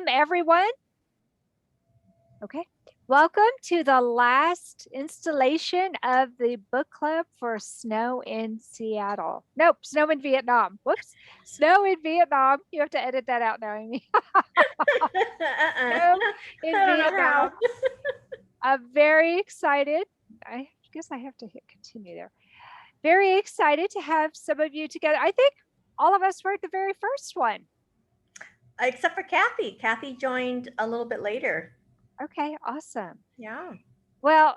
Welcome, everyone. Okay. Welcome to the last installation of the book club for Snow in Seattle. Nope, Snow in Vietnam. Whoops. Snow in Vietnam. You have to edit that out now, Amy. Snow in I don't know Vietnam. how. I'm very excited. I guess I have to hit continue there. Very excited to have some of you together. I think all of us were at the very first one. Except for Kathy. Kathy joined a little bit later. Okay, awesome. Yeah. Well,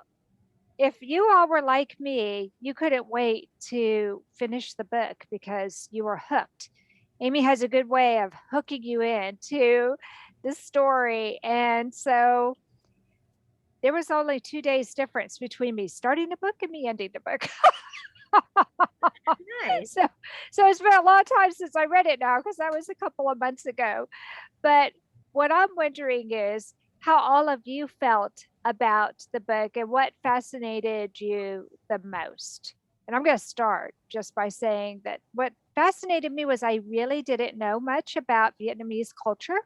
if you all were like me, you couldn't wait to finish the book because you were hooked. Amy has a good way of hooking you into this story. And so there was only 2 days difference between me starting the book and me ending the book. Nice. So it's been a long time since I read it now because that was a couple of months ago. But what I'm wondering is how all of you felt about the book and what fascinated you the most. And I'm going to start just by saying that what fascinated me was I really didn't know much about Vietnamese culture.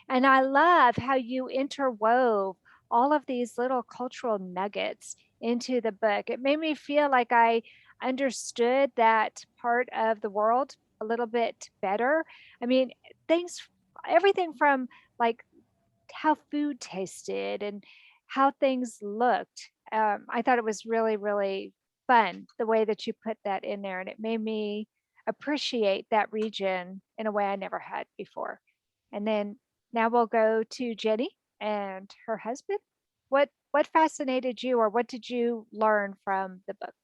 And I love how you interwove all of these little cultural nuggets into the book. It made me feel like I understood that part of the world a little bit better. I mean, everything from like how food tasted and how things looked. I thought it was really, really fun the way that you put that in there. And it made me appreciate that region in a way I never had before. And then now we'll go to Jenny and her husband. What fascinated you or what did you learn from the book?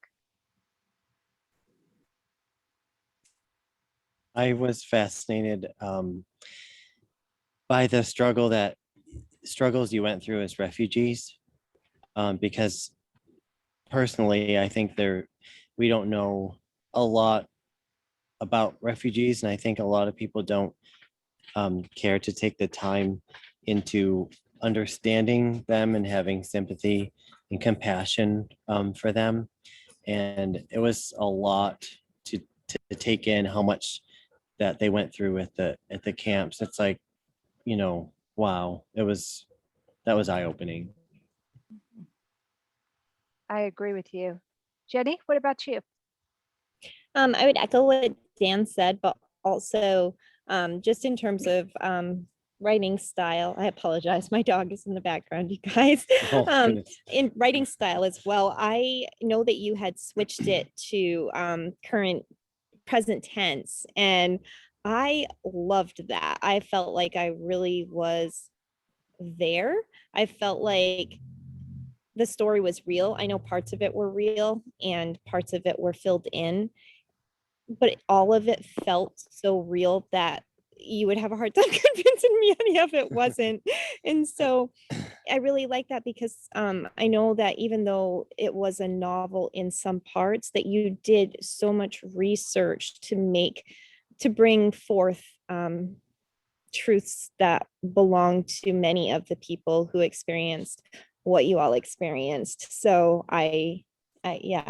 I was fascinated by the struggles you went through as refugees, because personally, I think we don't know a lot about refugees, and I think a lot of people don't care to take the time into understanding them and having sympathy and compassion for them. And it was a lot to take in how much that they went through at the camps. It's like, wow, that was eye-opening. I agree with you. Jenny, what about you? I would echo what Dan said, but also just in terms of writing style. I apologize. My dog is in the background, you guys. In writing style as well, I know that you had switched it to current present tense, and I loved that. I felt like I really was there. I felt like the story was real. I know parts of it were real and parts of it were filled in, but all of it felt so real that you would have a hard time convincing me any of it wasn't. And so I really like that because I know that even though it was a novel in some parts, that you did so much research to bring forth truths that belong to many of the people who experienced what you all experienced. So I had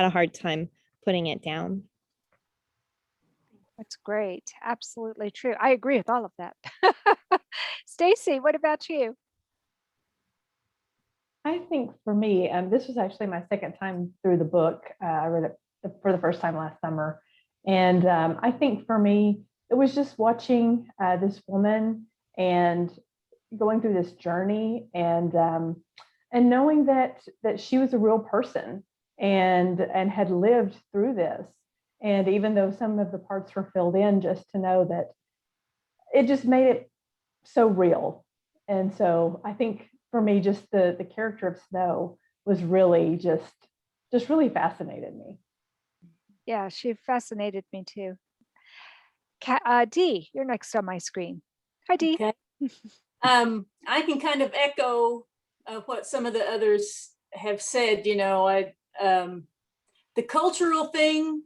a hard time putting it down. That's great. Absolutely true. I agree with all of that. Stacy, what about you? I think for me, this was actually my second time through the book. I read it for the first time last summer. And I think for me, it was just watching this woman and going through this journey and knowing that she was a real person and had lived through this. And even though some of the parts were filled in, just to know that it just made it so real. And so I think for me, just the character of Snow was really just really fascinated me. Yeah, she fascinated me too. Dee, you're next on my screen. Hi, Dee. Okay. I can kind of echo what some of the others have said. The cultural thing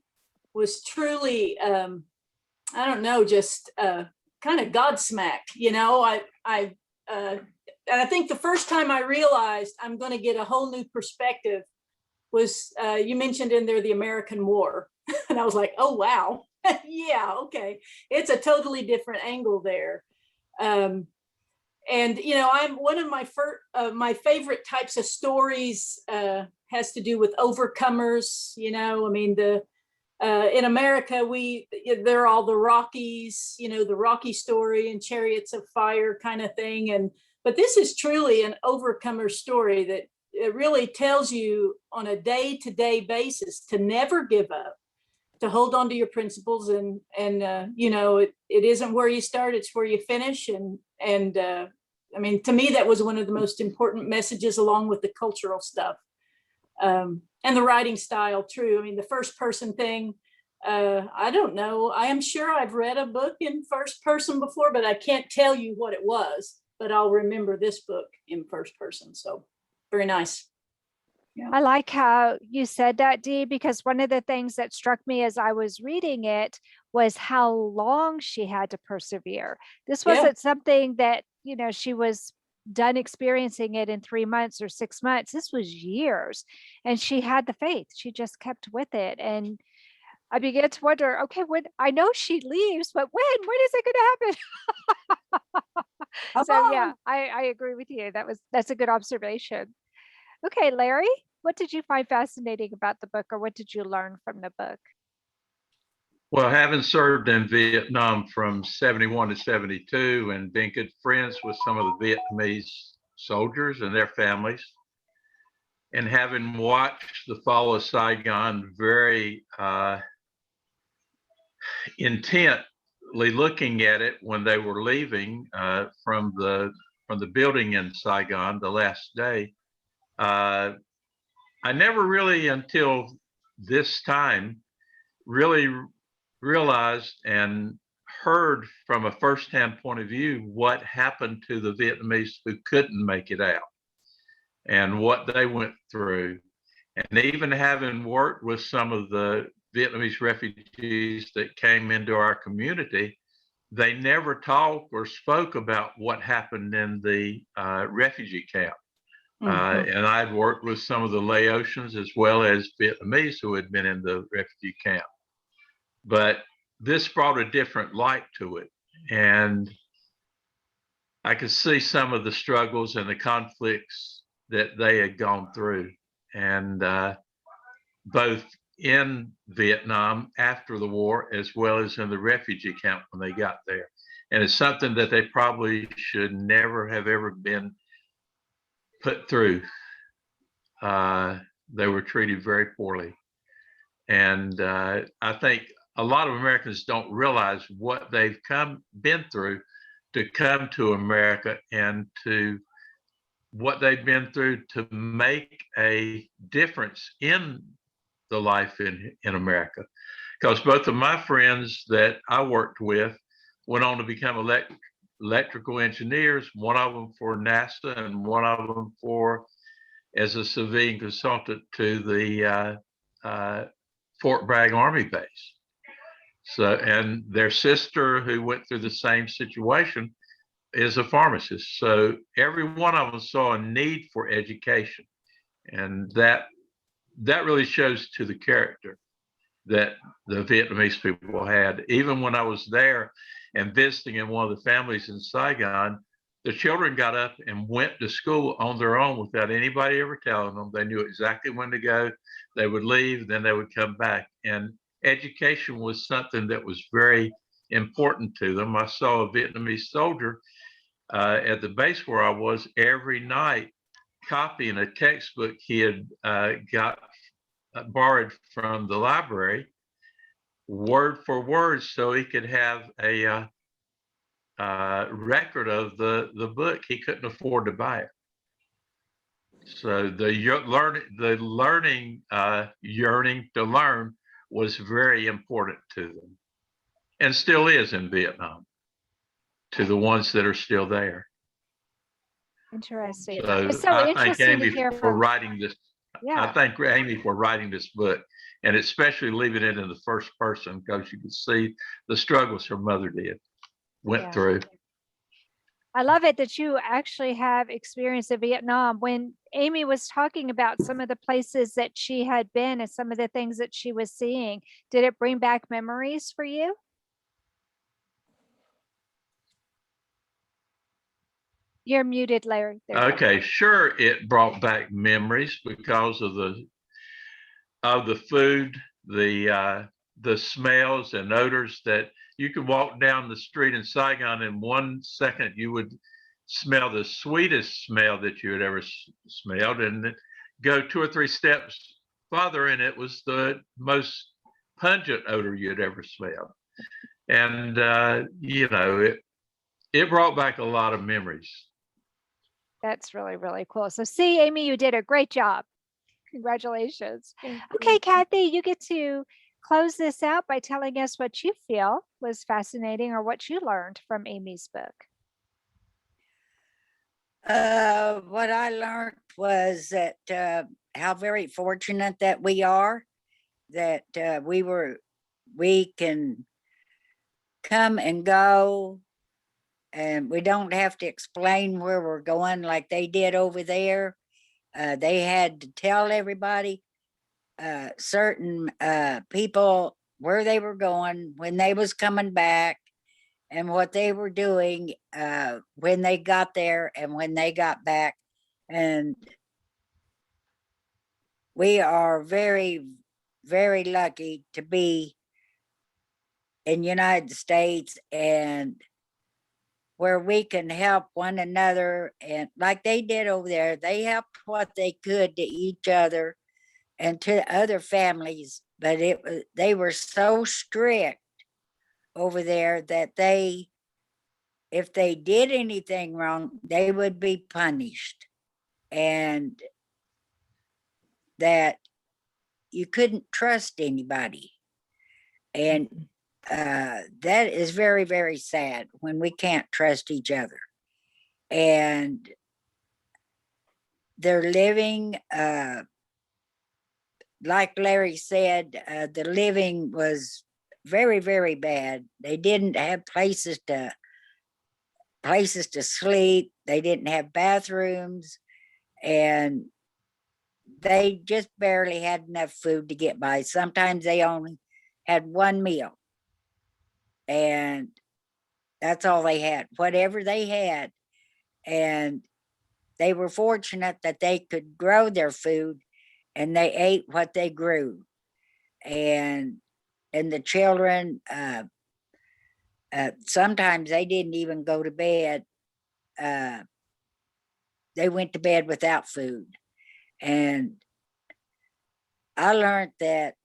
was truly, I don't know, just kind of godsmacked. And I think the first time I realized I'm going to get a whole new perspective was you mentioned in there the American War. And I was like, oh, wow. Yeah, okay. It's a totally different angle there. And I'm one of my favorite types of stories has to do with overcomers. I mean, in America, they're all the Rockies, the Rocky story and Chariots of Fire kind of thing. But this is truly an overcomer story that it really tells you on a day-to-day basis to never give up, to hold on to your principles, and it isn't where you start, it's where you finish. And I mean, to me, that was one of the most important messages, along with the cultural stuff. And the writing style, true. I mean, the first person thing, I don't know. I am sure I've read a book in first person before, but I can't tell you what it was, but I'll remember this book in first person. So very nice. Yeah. I like how you said that, Dee, because one of the things that struck me as I was reading it was how long she had to persevere. This wasn't something that, she was done experiencing it in 3 months or 6 months. This was years. And she had the faith. She just kept with it. And I began to wonder, okay, when I know she leaves, but when is it going to happen? So yeah, I agree with you. That's a good observation. Okay, Larry, what did you find fascinating about the book, or what did you learn from the book? Well, having served in Vietnam from 71 to 72 and being good friends with some of the Vietnamese soldiers and their families, and having watched the fall of Saigon very intently looking at it when they were leaving from the building in Saigon the last day, I never really until this time really realized and heard from a firsthand point of view what happened to the Vietnamese who couldn't make it out and what they went through. And even having worked with some of the Vietnamese refugees that came into our community, they never talked or spoke about what happened in the refugee camp. And I'd worked with some of the Laotians as well as Vietnamese who had been in the refugee camp. But this brought a different light to it. And I could see some of the struggles and the conflicts that they had gone through. And both in Vietnam after the war, as well as in the refugee camp when they got there. And it's something that they probably should never have ever been put through. They were treated very poorly. And I think a lot of Americans don't realize what they've been through to come to America, and to what they've been through to make a difference in the life in America. Because both of my friends that I worked with went on to become electrical engineers, one of them for NASA and one of them as a civilian consultant to the Fort Bragg Army Base. So, and their sister who went through the same situation is a pharmacist. So every one of them saw a need for education. And that really shows to the character that the Vietnamese people had. Even when I was there and visiting in one of the families in Saigon, the children got up and went to school on their own without anybody ever telling them. They knew exactly when to go. They would leave, then they would come back. And education was something that was very important to them. I saw a Vietnamese soldier at the base where I was every night copying a textbook he had got borrowed from the library, word for word, so he could have a record of the book. He couldn't afford to buy it. So the learning yearning to learn was very important to them, and still is in Vietnam, to the ones that are still there. Interesting. So It's so I thank interesting to Amy hear for from. writing this. Yeah. I thank Amy for writing this book, and especially leaving it in the first person, because you can see the struggles her mother went through. I love it that you actually have experience in Vietnam. When Amy was talking about some of the places that she had been and some of the things that she was seeing, did it bring back memories for you? You're muted, Larry. There you go. Okay, sure, it brought back memories because of the food, the smells and odors that you could walk down the street in Saigon in 1 second, you would smell the sweetest smell that you had ever smelled, and then go 2 or 3 steps farther, and it was the most pungent odor you'd ever smelled. And it brought back a lot of memories. That's really, really cool. So see, Amy, you did a great job. Congratulations. Okay, Kathy, you get to close this out by telling us what you feel was fascinating or what you learned from Amy's book. What I learned was that how very fortunate that we are, that we can come and go, and we don't have to explain where we're going like they did over there. They had to tell everybody, certain people, where they were going, when they was coming back, and what they were doing when they got there and when they got back. And we are very, very lucky to be in the United States, and where we can help one another. And like they did over there, they helped what they could to each other and to other families. But they were so strict over there that if they did anything wrong, they would be punished, and that you couldn't trust anybody. And that is very, very sad when we can't trust each other. And they're living, like Larry said, the living was very, very bad. They didn't have places to sleep. They didn't have bathrooms, and they just barely had enough food to get by. Sometimes they only had one meal, and that's all they had, whatever they had. And they were fortunate that they could grow their food, and they ate what they grew. And the children, sometimes they didn't even go to bed. They went to bed without food. And I learned that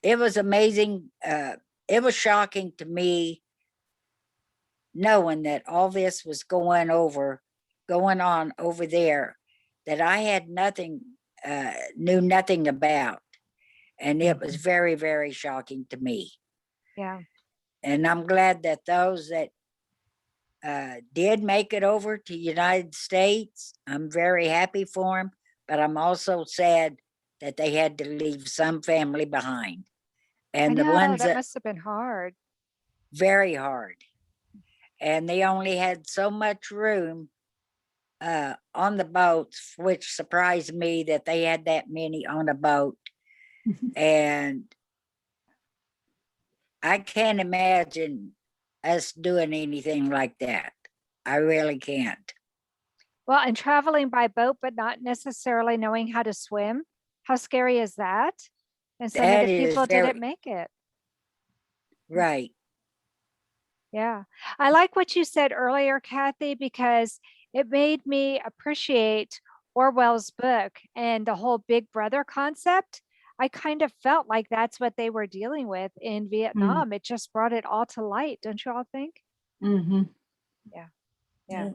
it was amazing. It was shocking to me knowing that all this was going on over there, that I had knew nothing about. And it was very, very shocking to me. Yeah. And I'm glad that those that did make it over to the United States, I'm very happy for them, but I'm also sad that they had to leave some family behind. And I the know, ones that that must have been hard. very hard. And they only had so much room on the boats, which surprised me that they had that many on a boat. And I can't imagine us doing anything like that. I really can't. Well, and traveling by boat, but not necessarily knowing how to swim. How scary is that? And so That many is people very didn't make it. right. Yeah. I like what you said earlier, Kathy, because it made me appreciate Orwell's book and the whole Big Brother concept. I kind of felt like that's what they were dealing with in Vietnam. It just brought it all to light, don't you all think? Mm-hmm. Yeah.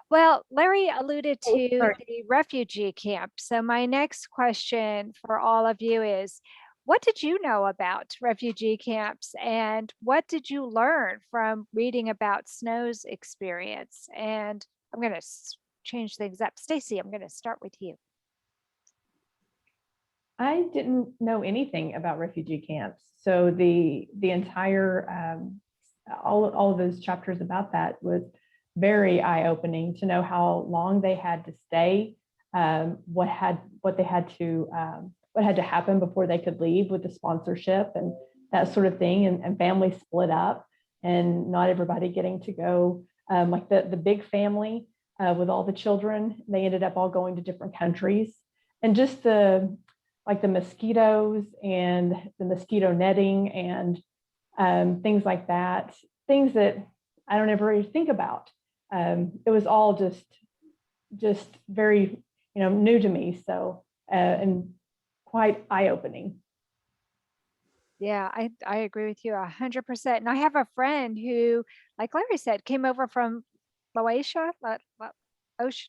Well, Larry alluded to sorry. the refugee camp. So my next question for all of you is, what did you know about refugee camps, and what did you learn from reading about Snow's experience? And I'm going to change things up. Stacy, I'm going to start with you. I didn't know anything about refugee camps. So the entire all of those chapters about that was very eye-opening to know how long they had to stay, what had to happen before they could leave with the sponsorship and that sort of thing, and families split up. and not everybody getting to go. Like the big family with all the children, they ended up all going to different countries, and just the mosquitoes and the mosquito netting and things like that, things that I don't ever really think about. It was all just very, new to me. So, and quite eye-opening. Yeah, I agree with you 100%. And I have a friend who, like Larry said, came over from Laotia.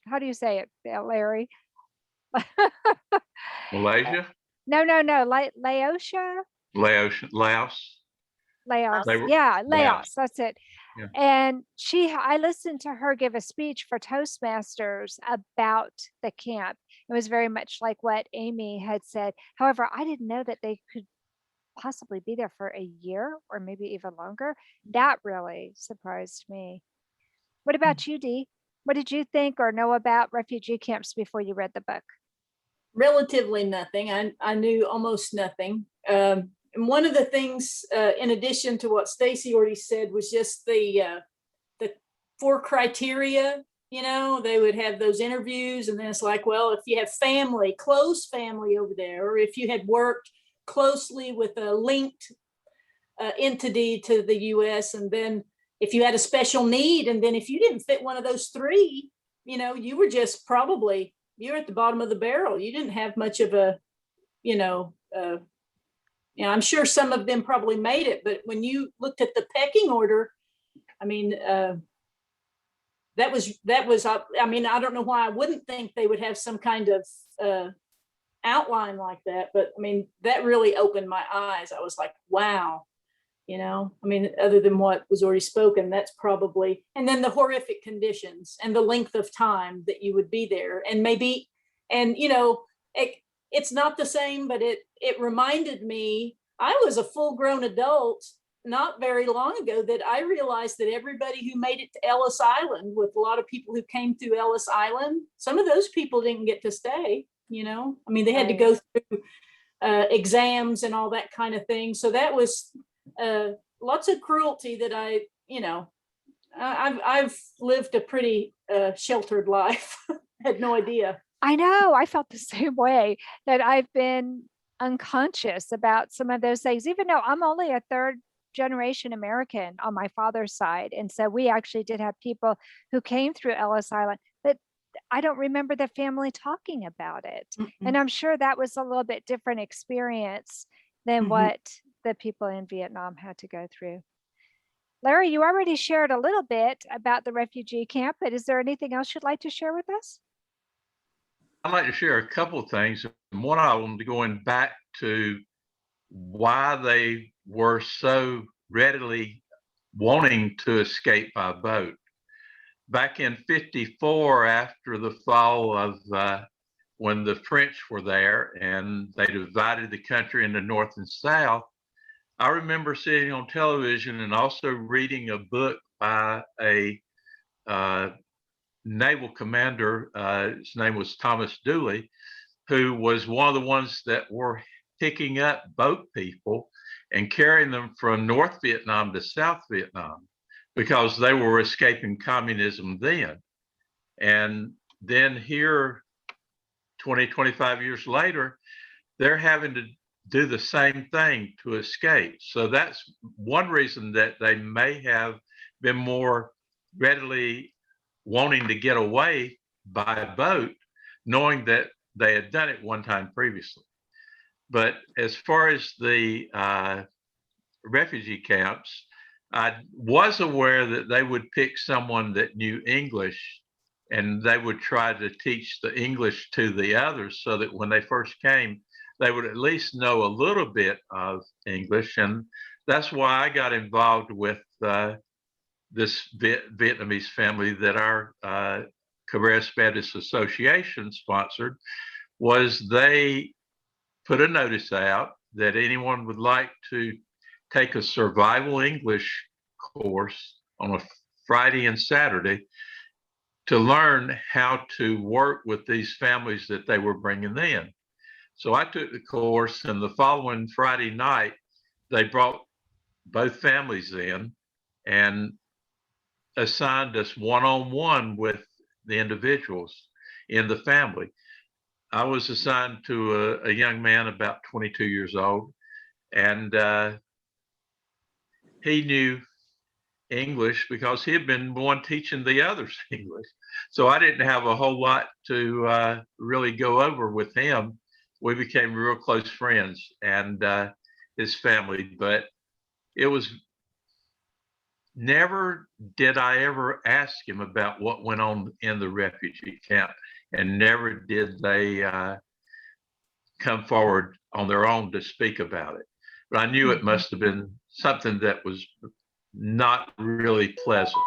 How do you say it, Larry? Malaysia, No, Laotia, Laos, Laos. Laos. They were Yeah, Laos. Laos. That's it. Yeah. And I listened to her give a speech for Toastmasters about the camp. It was very much like what Amy had said. However, I didn't know that they could possibly be there for a year or maybe even longer. That really surprised me. What about you, Dee? What did you think or know about refugee camps before you read the book? Relatively nothing. I knew almost nothing. And one of the things, in addition to what Stacy already said, was just the 4 criteria. They would have those interviews, and then it's like, well, if you have family, close family over there, or if you had worked closely with a linked entity to the U.S., and then if you had a special need, and then if you didn't fit one of those 3, you were just probably, you're at the bottom of the barrel. You didn't have much of a, I'm sure some of them probably made it, but when you looked at the pecking order, I mean, that was, I mean, I don't know why I wouldn't think they would have some kind of outline like that, but I mean, that really opened my eyes. I was like, wow, I mean, other than what was already spoken, that's probably, and then the horrific conditions and the length of time that you would be there. And maybe, and it's not the same, but it reminded me, I was a full-grown adult not very long ago, that I realized that everybody who made it to Ellis Island, with a lot of people who came through Ellis Island, some of those people didn't get to stay. I mean, they had to go through exams and all that kind of thing. So that was lots of cruelty that I've lived a pretty sheltered life. Had no idea. I know, I felt the same way, that I've been unconscious about some of those things, even though I'm only a 3rd generation American on my father's side. And so we actually did have people who came through Ellis Island, but I don't remember the family talking about it. And I'm sure that was a little bit different experience than what the people in Vietnam had to go through. Larry, you already shared a little bit about the refugee camp, but is there anything else you'd like to share with us? I'd like to share a couple of things. And one of them, going back to why they were so readily wanting to escape by boat. Back in '54, after the fall of when the French were there and they divided the country into North and South, I remember sitting on television and also reading a book by a naval commander. His name was Thomas Dooley, who was one of the ones that were picking up boat people and carrying them from North Vietnam to South Vietnam, because they were escaping communism then. And then here, 20, 25 years later, they're having to do the same thing to escape. So that's one reason that they may have been more readily wanting to get away by boat, knowing that they had done it one time previously. But as far as the refugee camps, I was aware that they would pick someone that knew English, and they would try to teach the English to the others so that when they first came, they would at least know a little bit of English. And that's why I got involved with this Vietnamese family that our Cabarrus Baptist Association sponsored. Was they put a notice out that anyone would like to take a survival English course on a Friday and Saturday to learn how to work with these families that they were bringing in. So I took the course, and the following Friday night, they brought both families in, and assigned us one-on-one with the individuals in the family. I was assigned to a young man about 22 years old, and he knew English because he had been the one teaching the others English. So I didn't have a whole lot to really go over with him. We became real close friends, and his family, but it was never did I ever ask him about what went on in the refugee camp, and never did they come forward on their own to speak about it. But I knew it must have been something that was not really pleasant.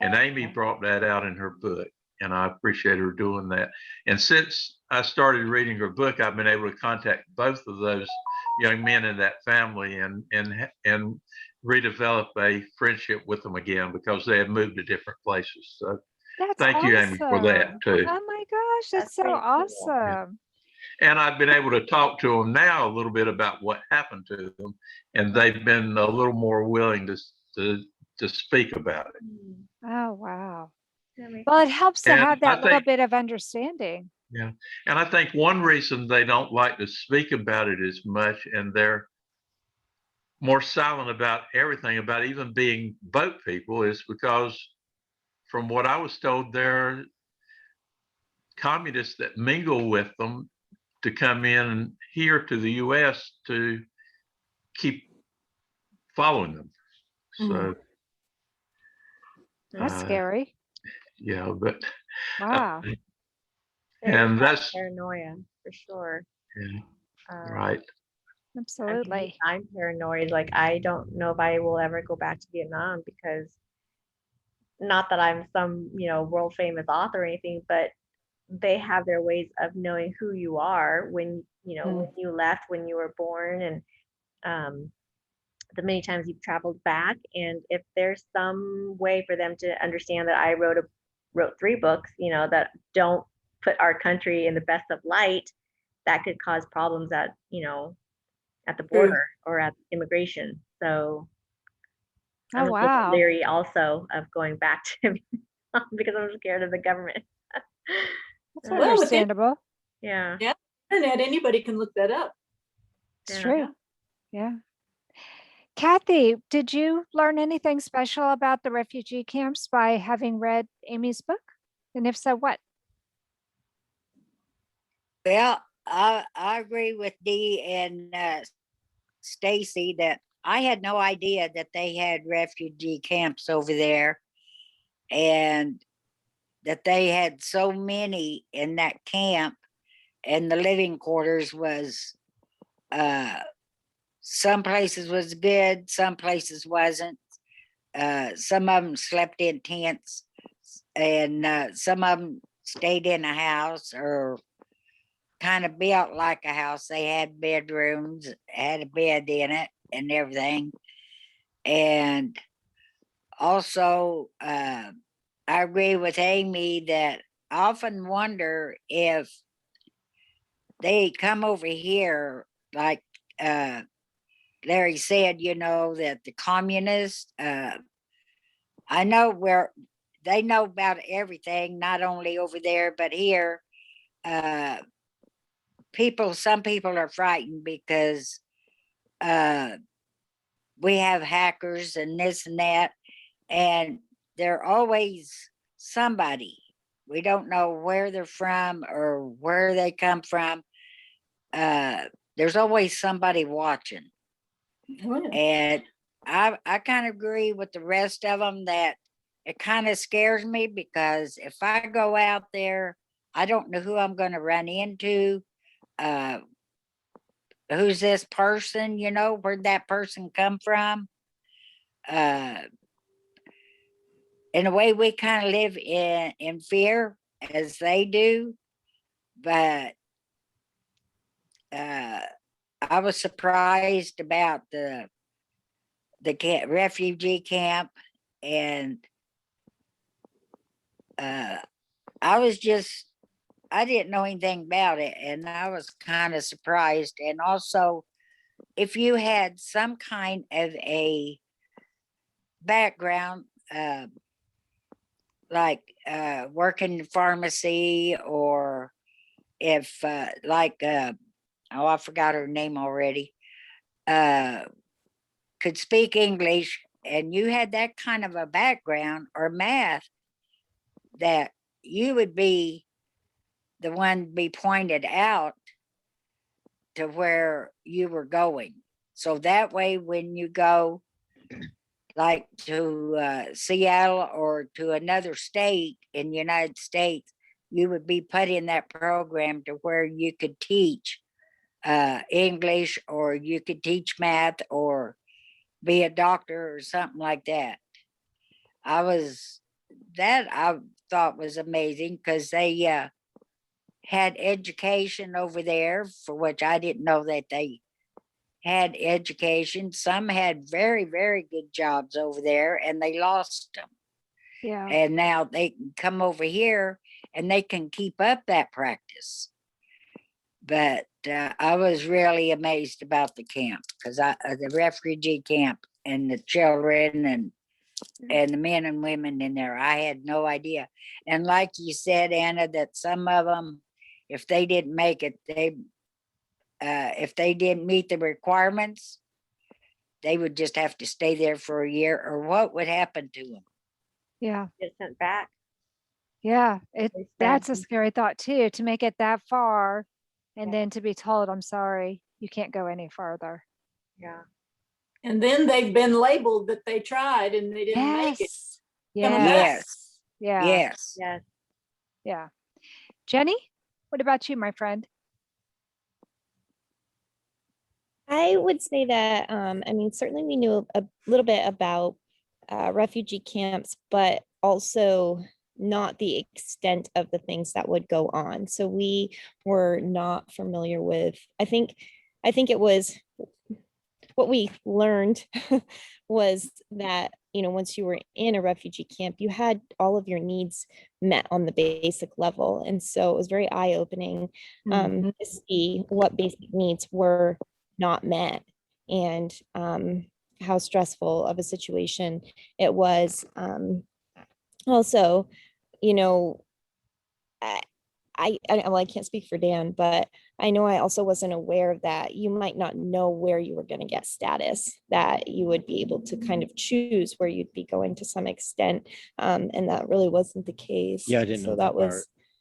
And Amy brought that out in her book, and I appreciate her doing that. And since I started reading her book, I've been able to contact both of those young men in that family and redevelop a friendship with them again, because they had moved to different places. So That's thank you, Amy, for that awesome. too. Oh my gosh, that's so pretty cool. awesome. And I've been able to talk to them now a little bit about what happened to them, and they've been a little more willing to speak about it. Oh wow. That makes Well, it helps to And have I that little think- bit of understanding. Yeah, and I think one reason they don't like to speak about it as much, and they're more silent about everything, about even being boat people, is because, from what I was told, they're communists that mingle with them to come in here to the U.S. to keep following them. So That's uh, scary. yeah, but Wow. There is and that that's paranoia for sure. yeah, Um, right. I mean, Absolutely. I'm paranoid. Like, I don't know if I will ever go back to Vietnam, because not that I'm some, world famous author or anything, but they have their ways of knowing who you are when, when you left, when you were born, and the many times you've traveled back. And if there's some way for them to understand that I wrote 3 books, that don't put our country in the best of light, that could cause problems at the border or at immigration. So Oh I'm a little wow. leery also of going back to Vietnam because I'm scared of the government. That's Well, with it- understandable. Yeah. Internet, anybody can look that up. It's Yeah. true. Yeah. Kathy, did you learn anything special about the refugee camps by having read Amy's book? And if so, what? Well, I agree with Dee and Stacy that I had no idea that they had refugee camps over there, and that they had so many in that camp, and the living quarters was some places was good, some places wasn't. Some of them slept in tents, and some of them stayed in a house or kind of built like a house. They had bedrooms, had a bed in it and everything. And also, I agree with Amy that I often wonder if they come over here, like Larry said, that the communists, I know where they know about everything, not only over there, but here. Some people are frightened because we have hackers and this and that, and they're always somebody. We don't know where they're from or where they come from. There's always somebody watching. And I kind of agree with the rest of them that it kind of scares me, because if I go out there, I don't know who I'm going to run into. Who's this person? Where'd that person come from? In a way, we kind of live in fear as they do, but I was surprised about the refugee camp, and I didn't know anything about it, and I was kind of surprised. And also, if you had some kind of a background, like working in pharmacy, or if oh, I forgot her name already, could speak English, and you had that kind of a background or math, that you would be the one be pointed out to where you were going. So that way, when you go like to Seattle or to another state in the United States, you would be put in that program to where you could teach English, or you could teach math, or be a doctor or something like that. I thought was amazing, because they had education over there, for which I didn't know that they had education. Some had very, very good jobs over there, and they lost them. Yeah. And now they can come over here and they can keep up that practice. But I was really amazed about the camp, because the refugee camp, and the children and the men and women in there, I had no idea. And like you said, Anna, that some of them, if they didn't make it, if they didn't meet the requirements, they would just have to stay there for a year, or what would happen to them? Yeah. Get sent back. Yeah. They said. That's a scary thought too, to make it that far and Yeah. then to be told, I'm sorry, you can't go any further. Yeah. And then they've been labeled that they tried and they didn't make it. Yes. Coming back. Yes. Yeah. Yes. Yes. Yeah. Jenny, what about you, my friend? I would say that, I mean, certainly we knew a little bit about refugee camps, but also not the extent of the things that would go on. So we were not familiar with, I think it was what we learned was that, you know, once you were in a refugee camp, you had all of your needs met on the basic level. And so it was very eye-opening to see what basic needs were not met, and how stressful of a situation it was. Also, you know, well, I can't speak for Dan, but I know I also wasn't aware that you might not know where you were going to get status, that you would be able to kind of choose where you'd be going to some extent. And that really wasn't the case. Yeah, I didn't know that part.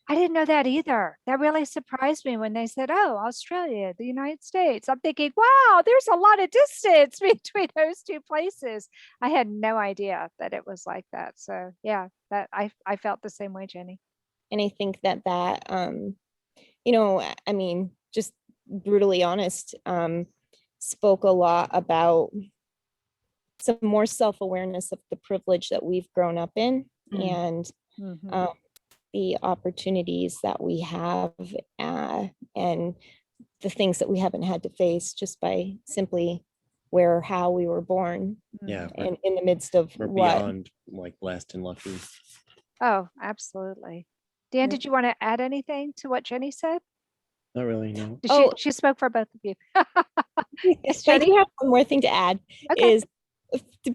I didn't know that either. That really surprised me when they said, oh, Australia, the United States. I'm thinking, wow, there's a lot of distance between those two places. I had no idea that it was like that. So yeah, that I felt the same way, Jenny. And I think that you know, I mean, just brutally honest, spoke a lot about some more self-awareness of the privilege that we've grown up in, and the opportunities that we have, and the things that we haven't had to face just by simply where or how we were born. Yeah. And in the midst of We're what beyond like blessed and lucky. Oh, absolutely. Dan, did you want to add anything to what Jenny said? Not really, no. She spoke for both of you. Yes, I Jenny? do have one more thing to add. Okay. Is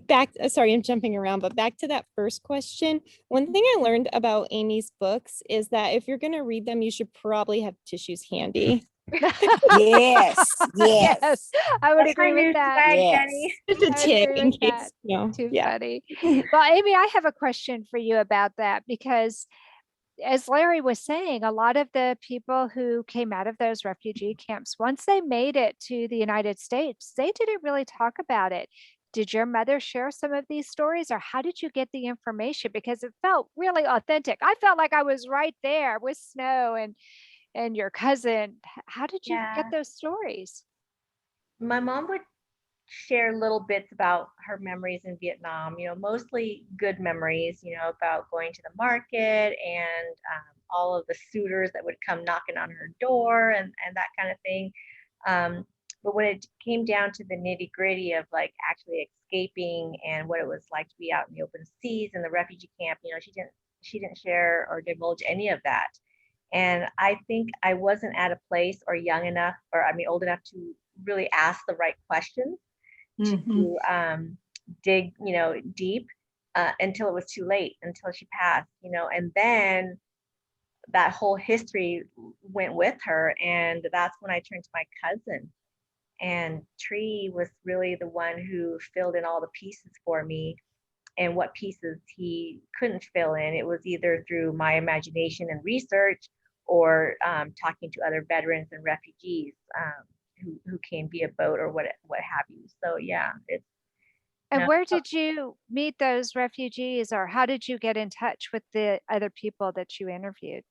back, sorry, I'm jumping around, but back to that first question. One thing I learned about Amy's books is that if you're going to read them, you should probably have tissues handy. Yes. Yes. I would That's my agree new with that. swag, Yes. Jenny. Just a I tip agree in with case, that. you know. Too Yeah. funny. Well, Amy, I have a question for you about that, because as Larry was saying, a lot of the people who came out of those refugee camps, once they made it to the United States, they didn't really talk about it. Did your mother share some of these stories, or how did you get the information? Because it felt really authentic. I felt like I was right there with Snow and your cousin. How did you Yeah. get those stories? My mom would share little bits about her memories in Vietnam, you know, mostly good memories, you know, about going to the market and all of the suitors that would come knocking on her door and that kind of thing. But when it came down to the nitty gritty of like actually escaping and what it was like to be out in the open seas in the refugee camp, you know, she didn't share or divulge any of that. And I think I wasn't at a place or young enough, or I mean, old enough to really ask the right questions to dig, deep until it was too late, until she passed, and then that whole history went with her. And that's when I turned to my cousin. And Tree was really the one who filled in all the pieces for me. And what pieces he couldn't fill in, it was either through my imagination and research, or talking to other veterans and refugees who came via boat or what have you. So yeah, it's. And No, where did you meet those refugees, or how did you get in touch with the other people that you interviewed?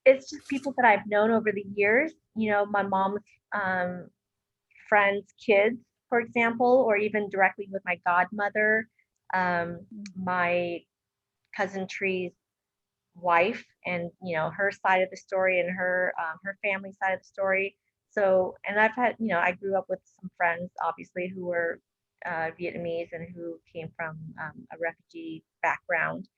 it's just people that I've known over the years. My mom's friends' kids, for example, or even directly with my godmother, my cousin Tree's wife, and her side of the story, and her family side of the story. So, and I've had, I grew up with some friends, obviously, who were Vietnamese and who came from a refugee background.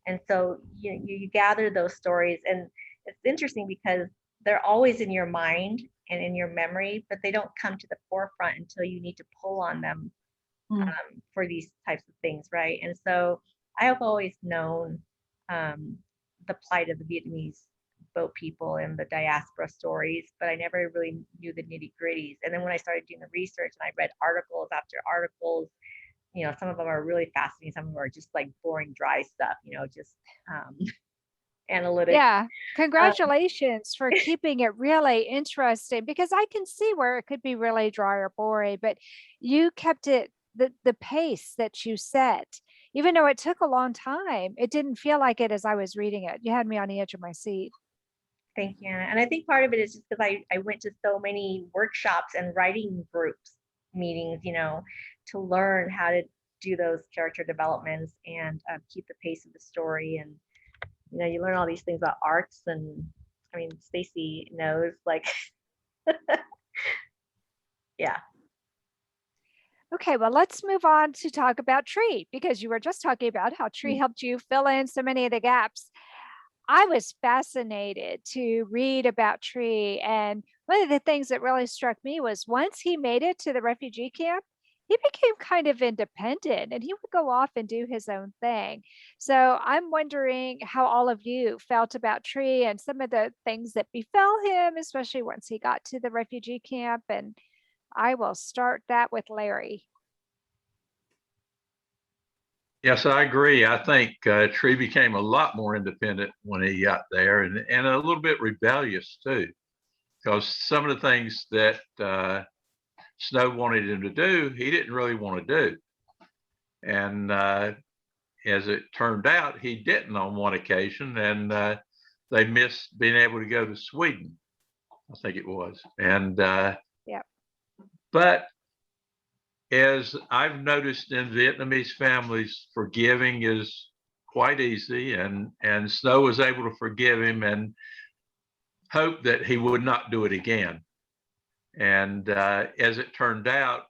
And so you gather those stories, and it's interesting because they're always in your mind and in your memory, but they don't come to the forefront until you need to pull on them for these types of things, right? And so I have always known the plight of the Vietnamese boat people and the diaspora stories, but I never really knew the nitty gritties. And then when I started doing the research and I read articles after articles, some of them are really fascinating. Some of them are just like boring, dry stuff, just analytics. Yeah, congratulations for keeping it really interesting, because I can see where it could be really dry or boring, but you kept it the pace that you set. Even though it took a long time, it didn't feel like it as I was reading it. You had me on the edge of my seat. Thank you, Anna. And I think part of it is just because I went to so many workshops and writing groups meetings, to learn how to do those character developments and keep the pace of the story. And you learn all these things about arcs, and I mean, Stacy knows, like, yeah. Okay, well, let's move on to talk about Tree, because you were just talking about how Tree helped you fill in so many of the gaps. I was fascinated to read about Tree, and one of the things that really struck me was once he made it to the refugee camp, he became kind of independent and he would go off and do his own thing. So I'm wondering how all of you felt about Tree and some of the things that befell him, especially once he got to the refugee camp. And I will start that with Larry. Yes, I agree. I think Tree became a lot more independent when he got there, and a little bit rebellious too, because some of the things that Snow wanted him to do, he didn't really want to do. And as it turned out, he didn't on one occasion, and they missed being able to go to Sweden, I think it was. And yeah. But as I've noticed in Vietnamese families, forgiving is quite easy, and Snow was able to forgive him and hope that he would not do it again. And as it turned out,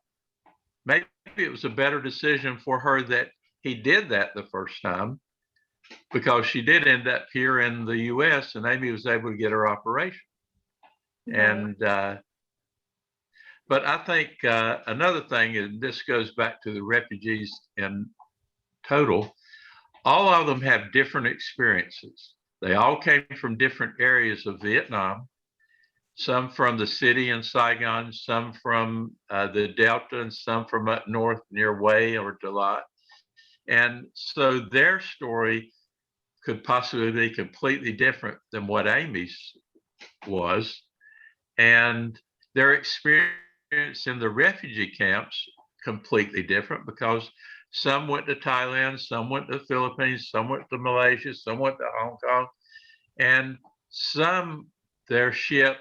maybe it was a better decision for her that he did that the first time, because she did end up here in the US and Amy was able to get her operation. And but I think another thing, and this goes back to the refugees in total, all of them have different experiences. They all came from different areas of Vietnam, some from the city in Saigon, some from the Delta, and some from up north near Hue or Dalat. And so their story could possibly be completely different than what Amy's was. And their experience in the refugee camps completely different, because some went to Thailand, some went to the Philippines, some went to Malaysia, some went to Hong Kong, and some, their ship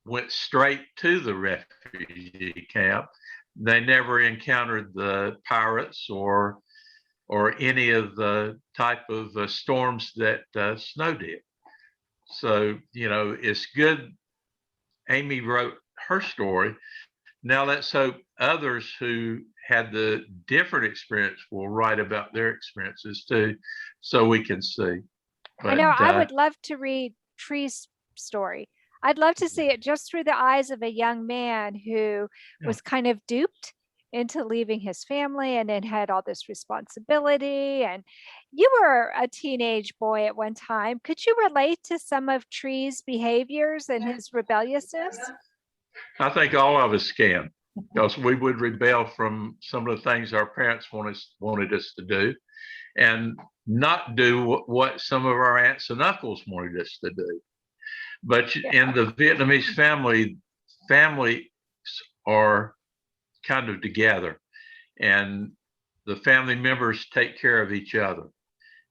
went straight to the refugee camp. They never encountered the pirates or any of the type of storms that Snow did. So, it's good Amy wrote her story. Now let's hope others who had the different experience will write about their experiences too, so we can see. I know I would love to read Tree's story. I'd love to see it just through the eyes of a young man who was kind of duped into leaving his family and then had all this responsibility. And you were a teenage boy at one time. Could you relate to some of Tree's behaviors and his rebelliousness? I think all of us can, because we would rebel from some of the things our parents wanted us to do, and not do what some of our aunts and uncles wanted us to do. But in the Vietnamese family, families are kind of together, and the family members take care of each other.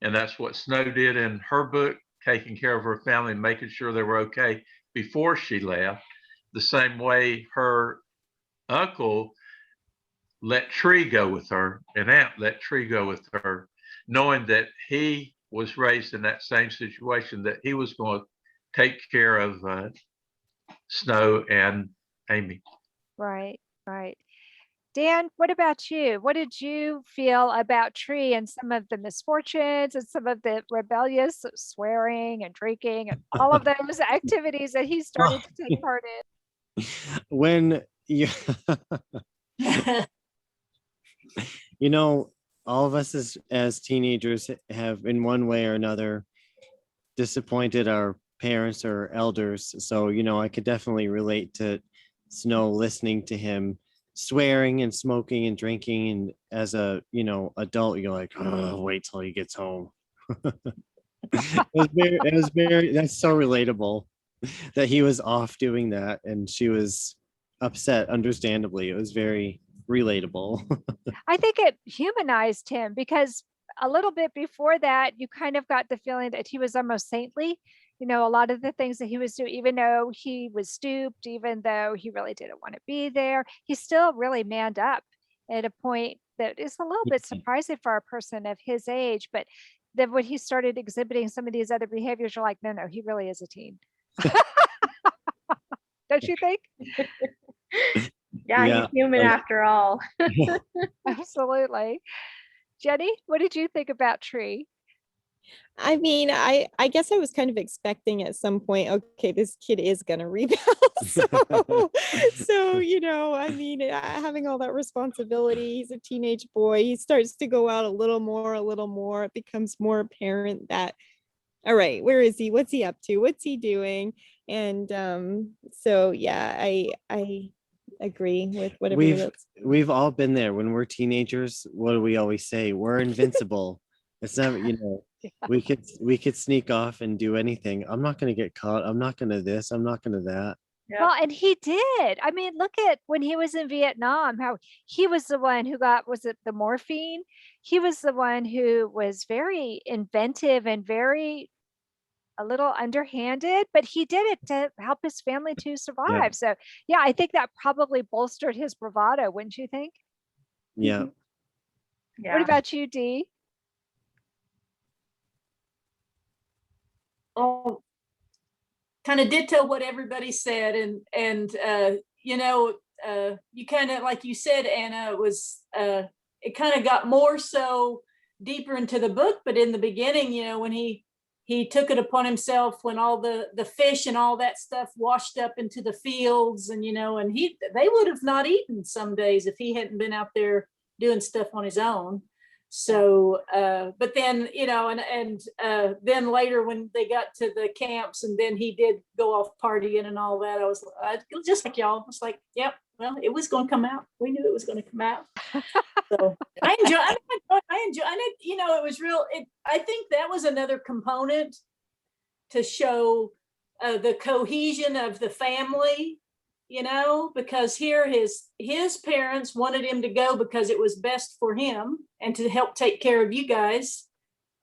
And that's what Snow did in her book, taking care of her family and making sure they were okay before she left. The same way her uncle let Tree go with her, and aunt let Tree go with her, knowing that he was raised in that same situation, that he was going to take care of Snow and Amy. Right, right. Dan, what about you? What did you feel about Tree and some of the misfortunes and some of the rebellious swearing and drinking and all of those activities that he started to take part in? When you you know, all of us as teenagers have in one way or another disappointed our parents or elders. So, you know, I could definitely relate to Snow listening to him swearing and smoking and drinking. And as a, you know, adult, you're like, oh, wait till he gets home. It was very, that's so relatable that he was off doing that and she was upset, understandably. It was very relatable. I think it humanized him because a little bit before that, you kind of got the feeling that he was almost saintly. You know, a lot of the things that he was doing, even though he was stooped, even though he really didn't want to be there, he still really manned up at a point that is a little bit surprising for a person of his age. But then when he started exhibiting some of these other behaviors, you're like, no, he really is a teen. Don't you think? Yeah, he's human after all. Absolutely. Jenny, what did you think about Tree? I mean, I guess I was kind of expecting at some point, okay, this kid is gonna rebel. So, you know, I mean, having all that responsibility, he's a teenage boy. He starts to go out a little more. It becomes more apparent that, all right, where is he? What's he up to? What's he doing? And so yeah, I agree with whatever we've all been there when we're teenagers. What do we always say? We're invincible. It's never, you know, we could sneak off and do anything. I'm not going to get caught. I'm not going to this. I'm not going to that. Yep. Well, and he did. I mean, look at when he was in Vietnam, how he was the one who got, was it the morphine? He was the one who was very inventive and very a little underhanded, but he did it to help his family to survive. So yeah, I think that probably bolstered his bravado, wouldn't you think? Yeah. Yeah. What about you, Dee? Oh, kind of ditto what everybody said, and you know, you kind of, like you said, Anna, it was it kind of got more so deeper into the book, but in the beginning, you know, when he took it upon himself, when all the fish and all that stuff washed up into the fields, and you know, and they would have not eaten some days if he hadn't been out there doing stuff on his own. So but then, you know, and then later when they got to the camps and then he did go off partying and all that, I was just like y'all. I was like, yep, well, it was going to come out. We knew it was going to come out. So I enjoy, and it, you know, it was real. I think that was another component to show the cohesion of the family, you know, because here his parents wanted him to go because it was best for him and to help take care of you guys.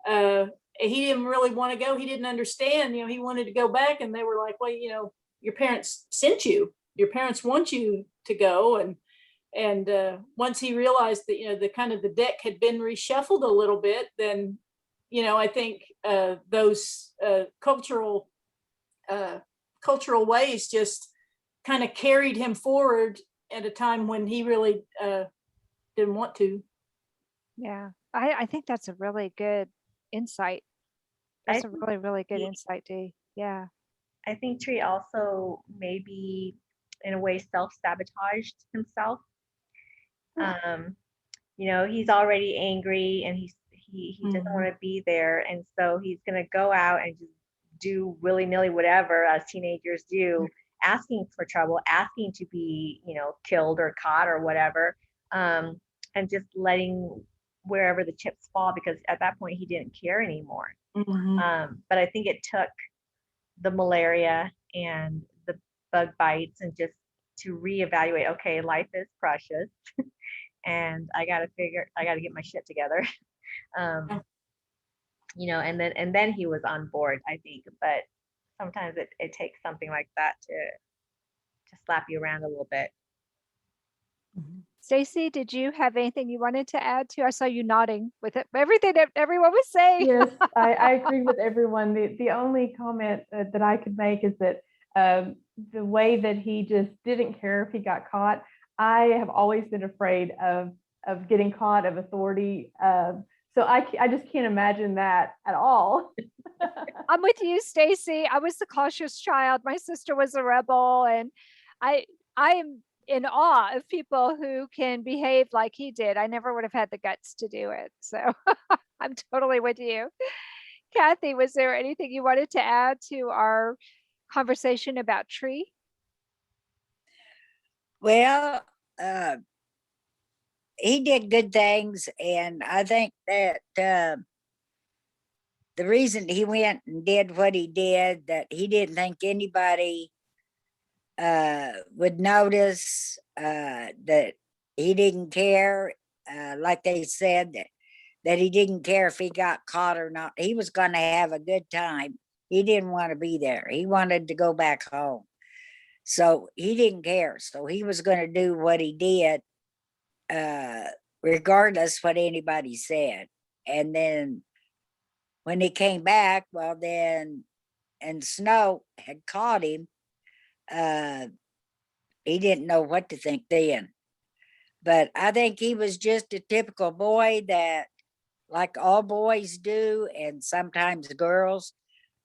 He didn't really want to go. He didn't understand, you know, he wanted to go back, and they were like, well, you know, your parents sent you, your parents want you to go. And once he realized that, you know, the kind of the deck had been reshuffled a little bit, then, you know, I think those cultural ways just kind of carried him forward at a time when he really didn't want to. Yeah, I think that's a really good insight. That's a really, really good insight, Dee. Yeah. I think Tree also maybe in a way self-sabotaged himself. He's already angry and he doesn't want to be there. And so he's going to go out and just do willy-nilly whatever as teenagers do, asking for trouble, asking to be, killed or caught or whatever. And just letting wherever the chips fall, because at that point he didn't care anymore. But I think it took the malaria and the bug bites and just to reevaluate, okay, life is precious and I got to get my shit together. And then he was on board, I think. But sometimes it takes something like that to slap you around a little bit. Stacy, did you have anything you wanted to add to? I saw you nodding with it, everything that everyone was saying. Yes, I agree with everyone. The only comment that I could make is that the way that he just didn't care if he got caught. I have always been afraid of getting caught, of authority. So I just can't imagine that at all. I'm with you, Stacy. I was the cautious child. My sister was a rebel, and I am in awe of people who can behave like he did. I never would have had the guts to do it. So I'm totally with you. Kathy, was there anything you wanted to add to our conversation about Tree? Well, he did good things, and I think that the reason he went and did what he did, that he didn't think anybody would notice, that he didn't care, like they said, that he didn't care if he got caught or not. He was going to have a good time. He didn't want to be there. He wanted to go back home. So he didn't care. So he was going to do what he did, regardless what anybody said. And then when he came back, well then, and Snow had caught him, he didn't know what to think then. But I think he was just a typical boy that, like all boys do, and sometimes girls,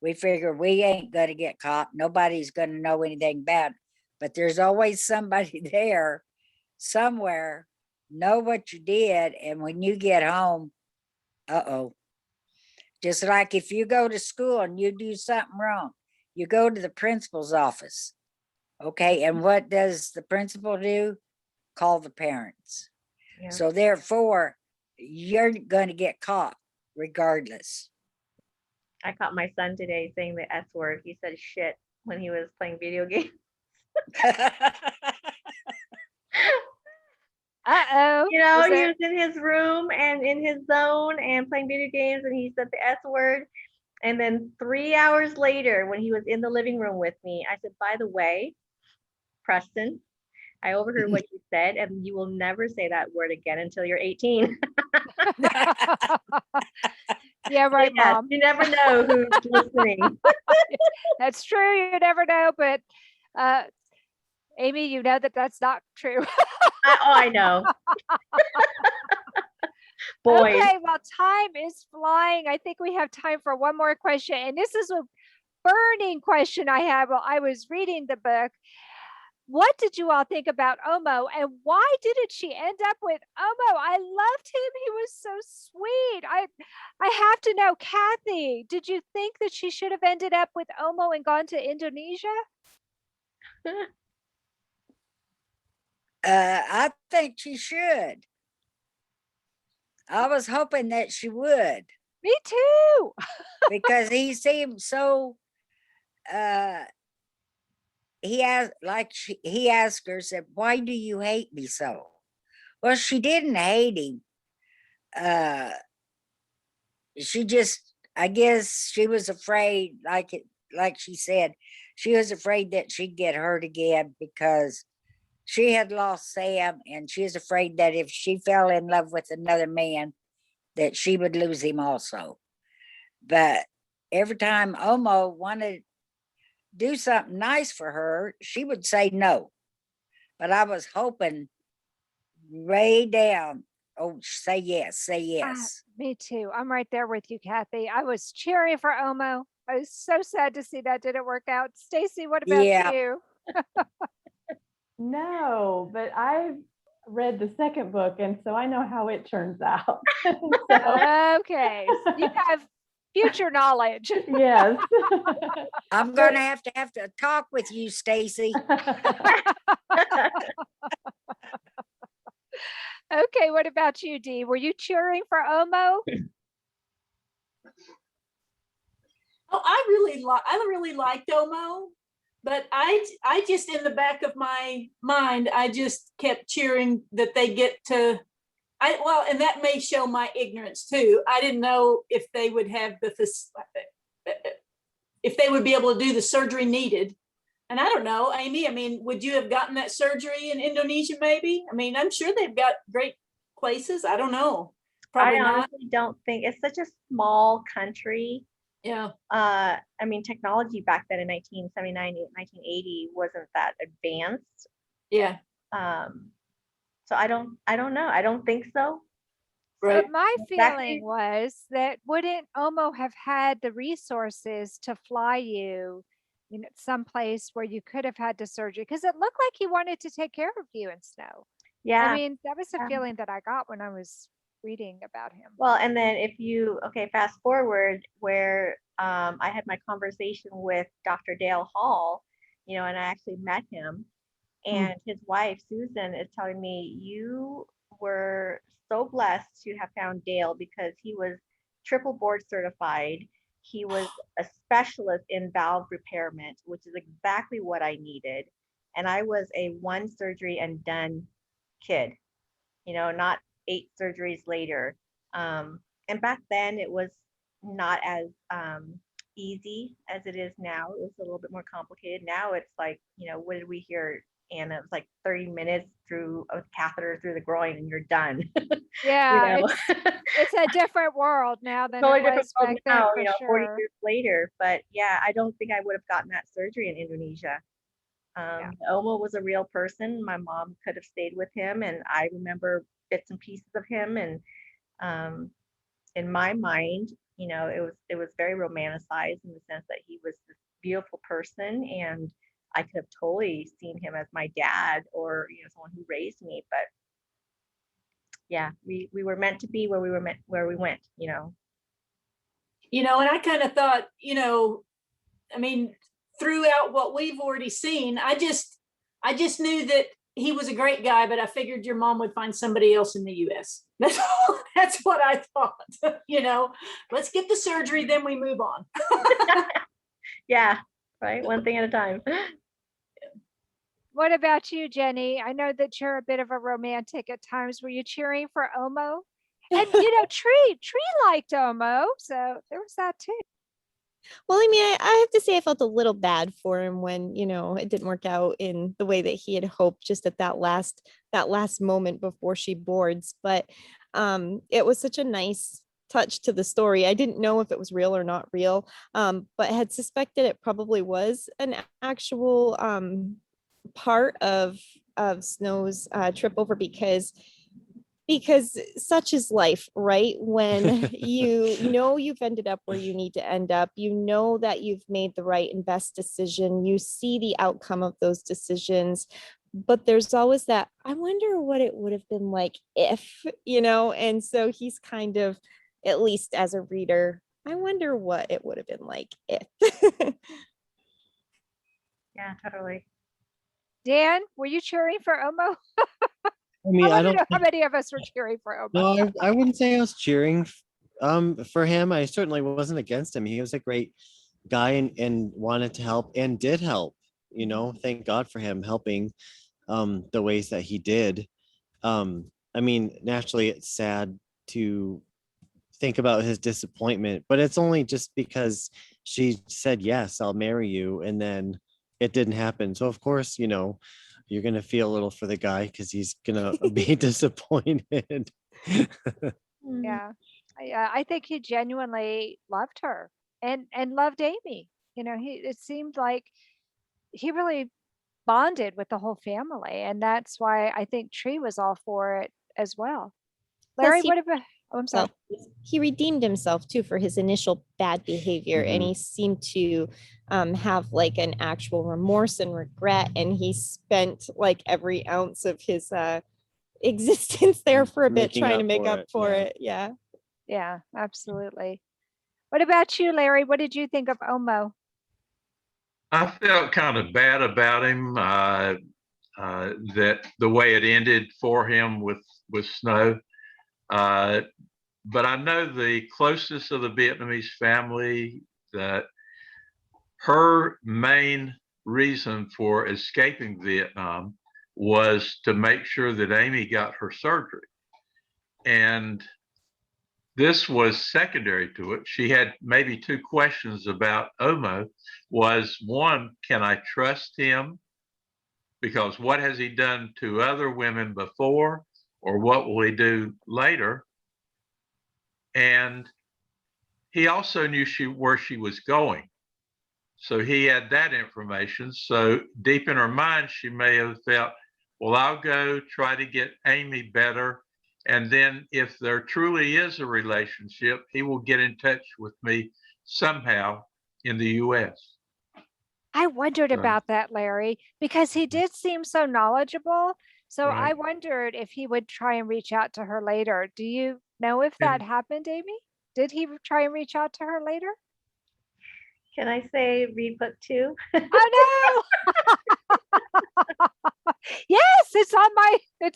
we figure we ain't going to get caught. Nobody's going to know anything about it. But there's always somebody there somewhere, know what you did. And when you get home, uh-oh. Just like if you go to school and you do something wrong, you go to the principal's office. Okay, and what does the principal do? Call the parents. Yeah. So therefore, you're going to get caught regardless. I caught my son today saying the S word. He said shit when he was playing video games. Uh-oh. He was in his room and in his zone and playing video games, and he said the S word. And then 3 hours later, when he was in the living room with me, I said, by the way, Preston, I overheard what you said, and you will never say that word again until you're 18. Yeah, right, Yes, Mom. you never know who's listening. That's true. You never know, but Amy, you know that's not true. I know. Boys. Okay, well, time is flying. I think we have time for one more question. And this is a burning question I had while I was reading the book. What did you all think about Omo, and why didn't she end up with Omo? I loved him. He was so sweet. I have to know, Kathy, did you think that she should have ended up with Omo and gone to Indonesia? I think she should. I was hoping that she would. Me too. Because he seemed so, he asked her, said, why do you hate me so? Well, she didn't hate him. She just, I guess she was afraid, like she said, she was afraid that she'd get hurt again because she had lost Sam, and she was afraid that if she fell in love with another man, that she would lose him also. But every time Omo wanted to do something nice for her, she would say no. But I was hoping way down, oh, say yes, say yes. Me too. I'm right there with you, Kathy. I was cheering for Omo. I was so sad to see that didn't work out. Stacy, what about you? No, but I read the second book, and so I know how it turns out. So, Okay, so you have future knowledge. yes. I'm gonna have to talk with you, Stacy. Okay, what about you, Dee? Were you cheering for Omo? Oh, I really liked Omo, but I just in the back of my mind, I just kept cheering that they get to. Well, and that may show my ignorance too. I didn't know if they would have if they would be able to do the surgery needed. And I don't know, Amy, I mean, would you have gotten that surgery in Indonesia maybe? I mean, I'm sure they've got great places. I don't know. Probably I not. honestly don't think it's such a small country. Yeah. I mean, technology back then in 1979, 1980 wasn't that advanced. Yeah. So I don't know. I don't think so. Right. But my Exactly. feeling was that wouldn't Omo have had the resources to fly you, someplace where you could have had the surgery? Because it looked like he wanted to take care of you and Snow. Yeah. I mean, that was a Yeah. feeling that I got when I was reading about him. Well, and then if you, fast forward where I had my conversation with Dr. Dale Hall, and I actually met him, and his wife, Susan, is telling me, you were so blessed to have found Dale because he was triple board certified. He was a specialist in valve repairment, which is exactly what I needed. And I was a one surgery and done kid, not 8 surgeries later. And back then it was not as easy as it is now. It was a little bit more complicated. Now it's like, what did we hear, Anna? It was like 30 minutes through a catheter through the groin and you're done. Yeah, it's a different world now than Totally it different was world back then, now, for 40 sure. years later. But yeah, I don't think I would have gotten that surgery in Indonesia. Omo was a real person. My mom could have stayed with him, and I remember bits and pieces of him. And in my mind, it was very romanticized in the sense that he was this beautiful person, and I could have totally seen him as my dad or someone who raised me. But yeah, we were meant to be where we went. And I kind of thought, I mean, throughout what we've already seen, I just knew that he was a great guy, but I figured your mom would find somebody else in the US. That's what I thought. Let's get the surgery, then we move on. Yeah, right. One thing at a time. What about you, Jenny? I know that you're a bit of a romantic at times. Were you cheering for Omo? And Tree liked Omo, so there was that too. Well, I mean, I have to say I felt a little bad for him when, it didn't work out in the way that he had hoped just at that last moment before she boards. But it was such a nice touch to the story. I didn't know if it was real or not real, but had suspected it probably was an actual part of Snow's trip over because such is life, right? When you've ended up where you need to end up, that you've made the right and best decision, you see the outcome of those decisions, but there's always that, I wonder what it would have been like if, and so he's kind of, at least as a reader, I wonder what it would have been like if. Yeah, totally. Dan, were you cheering for Omo? I mean, I I want to don't know how think, many of us were cheering for Omo. no, I wouldn't say I was cheering for him. I certainly wasn't against him. He was a great guy and wanted to help and did help. Thank God for him helping the ways that he did. I mean, naturally it's sad to think about his disappointment, but it's only just because she said, yes, I'll marry you, and then it didn't happen. So of course, you're going to feel a little for the guy because he's going to be disappointed. Yeah, I think he genuinely loved her and loved Amy. It seemed like he really bonded with the whole family, and that's why I think Tree was all for it as well. Larry, what about? Oh, I'm sorry. He redeemed himself too for his initial bad behavior, and he seemed to have like an actual remorse and regret, and he spent like every ounce of his existence there for a bit, Making trying to up make for up it, for yeah. it. Yeah. Yeah, absolutely. What about you, Larry? What did you think of Omo? I felt kind of bad about him, that the way it ended for him with Snow. But I know the closeness of the Vietnamese family, that her main reason for escaping Vietnam was to make sure that Amy got her surgery. And this was secondary to it. She had maybe two questions about Omo. Was one, can I trust him? Because what has he done to other women before, or what will he do later? And he also knew where she was going. So he had that information. So deep in her mind, she may have felt, well, I'll go try to get Amy better. And then if there truly is a relationship, he will get in touch with me somehow in the US. I wondered Right. about that, Larry, because he did seem so knowledgeable. So I Right. wondered if he would try and reach out to her later. Do you know if that And happened, Amy? Did he try and reach out to her later? Can I say read book 2? Oh no! Yes, it's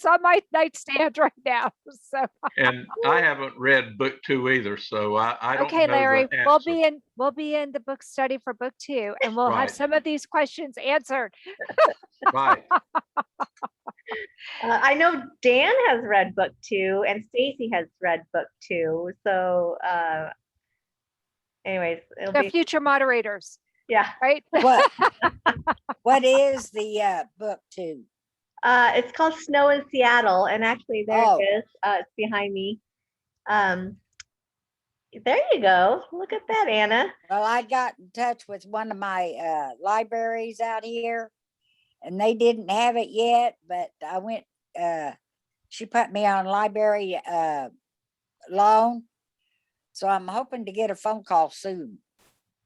on my nightstand right now. So and I haven't read book 2 either, so I don't okay, know Larry, the answer. we'll be in the book study for book 2, and we'll have Right. some of these questions answered. Right. I know Dan has read book 2 and Stacy has read book 2. So anyways, it'll They're be, future moderators, yeah. right? What is the book 2? It's called Snow in Seattle, and actually there Oh. it is. It's behind me. There you go. Look at that, Anna. Well, I got in touch with one of my libraries out here, and they didn't have it yet, but I went, she put me on library loan. So I'm hoping to get a phone call soon.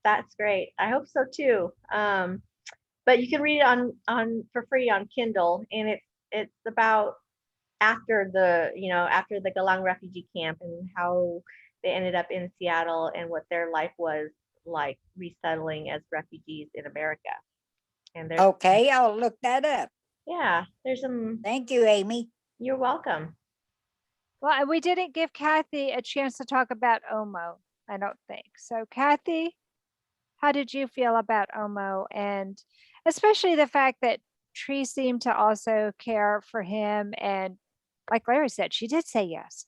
That's great. I hope so too. But you can read it on for free on Kindle, and it's about after the Galang refugee camp and how they ended up in Seattle and what their life was like resettling as refugees in America. And there's Okay, I'll look that up. yeah, there's some. Thank you, Amy. You're welcome. Well, and we didn't give Kathy a chance to talk about Omo, I don't think. So Kathy, how did you feel about Omo? And especially the fact that Tree seemed to also care for him. And like Larry said, she did say yes.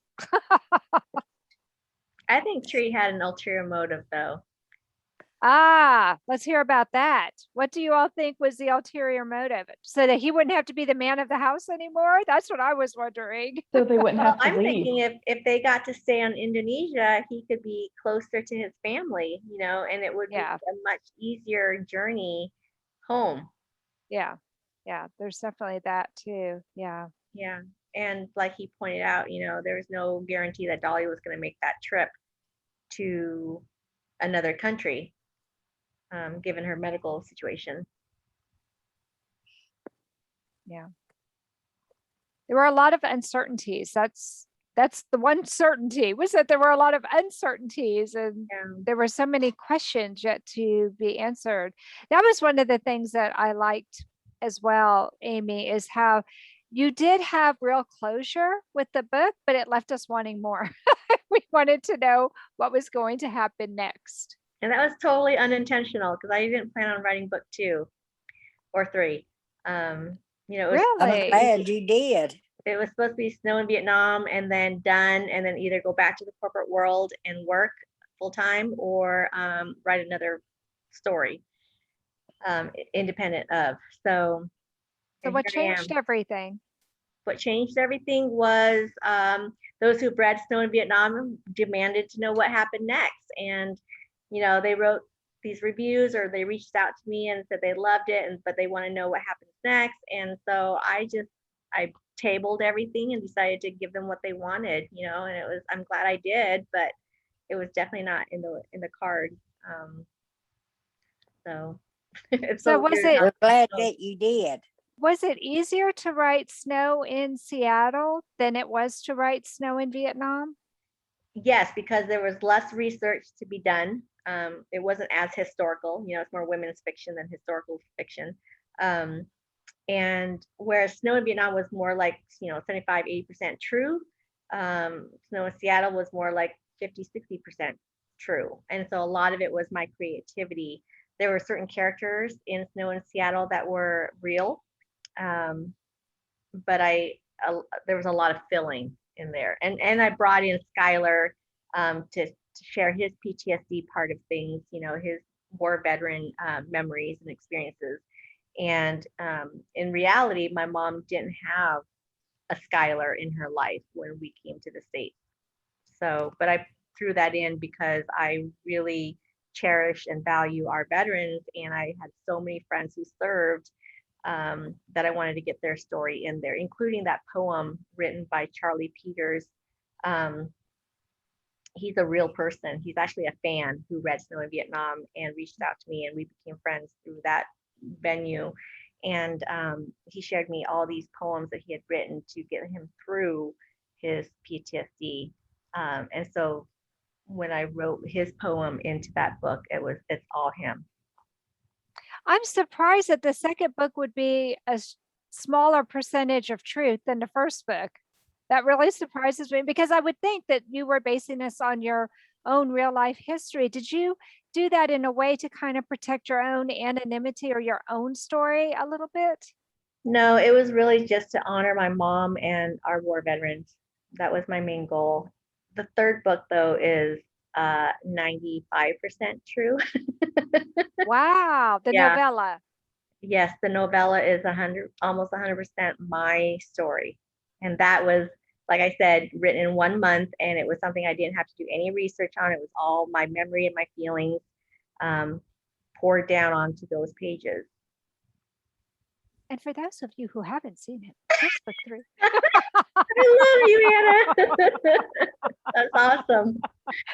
I think Tree had an ulterior motive though. Let's hear about that. What do you all think was the ulterior motive? So that he wouldn't have to be the man of the house anymore? That's what I was wondering. So they wouldn't Well, have to I'm leave. thinking if they got to stay on Indonesia, he could be closer to his family, and it would Yeah. be a much easier journey home. Yeah. Yeah. There's definitely that too. Yeah. Yeah. And like he pointed out, there was no guarantee that Dolly was going to make that trip to another country, given her medical situation. Yeah. There were a lot of uncertainties. That's the one certainty, was that there were a lot of uncertainties, and there were so many questions yet to be answered. That was one of the things that I liked as well, Amy, is how you did have real closure with the book, but it left us wanting more. We wanted to know what was going to happen next. And that was totally unintentional because I didn't plan on writing book 2 or 3. It was, Really? I'm glad you did. it was supposed to be Snow in Vietnam and then done, and then either go back to the corporate world and work full time, or write another story, independent of. So what here I am. changed everything? What changed everything was those who read Snow in Vietnam demanded to know what happened next. And, they wrote these reviews, or they reached out to me and said they loved it, but they want to know what happens next. And so I tabled everything and decided to give them what they wanted, and I'm glad I did, but it was definitely not in the cards. So it's So so was weird it- how- We're glad that you did. Was it easier to write snow in Seattle than it was to write snow in Vietnam? Yes, because there was less research to be done. It wasn't as historical, it's more women's fiction than historical fiction. And whereas Snow in Vietnam was more like, 75, 80% true, Snow in Seattle was more like 50, 60% true. And so a lot of it was my creativity. There were certain characters in Snow in Seattle that were real, but there was a lot of filling in there. And I brought in Skylar to share his PTSD part of things, his war veteran memories and experiences. And in reality, my mom didn't have a Skylar in her life when we came to the States. So, but I threw that in because I really cherish and value our veterans. And I had so many friends who served that I wanted to get their story in there, including that poem written by Charlie Peters. He's a real person. He's actually a fan who read Snow in Vietnam and reached out to me, and we became friends through that venue. And he shared me all these poems that he had written to get him through his PTSD. And so when I wrote his poem into that book, it's all him. I'm surprised that the second book would be a smaller percentage of truth than the first book. That really surprises me, because I would think that you were basing this on your own real life history. Did you do that in a way to kind of protect your own anonymity or your own story a little bit? No, it was really just to honor my mom and our war veterans. That was my main goal. The third book, though, is 95% true. Wow, the Yeah. novella. Yes, the novella is almost 100% my story. And that was, like I said, written in 1 month, and it was something I didn't have to do any research on. It was all my memory and my feelings poured down onto those pages. And for those of you who haven't seen it, here's book 3. I love you, Anna. That's awesome.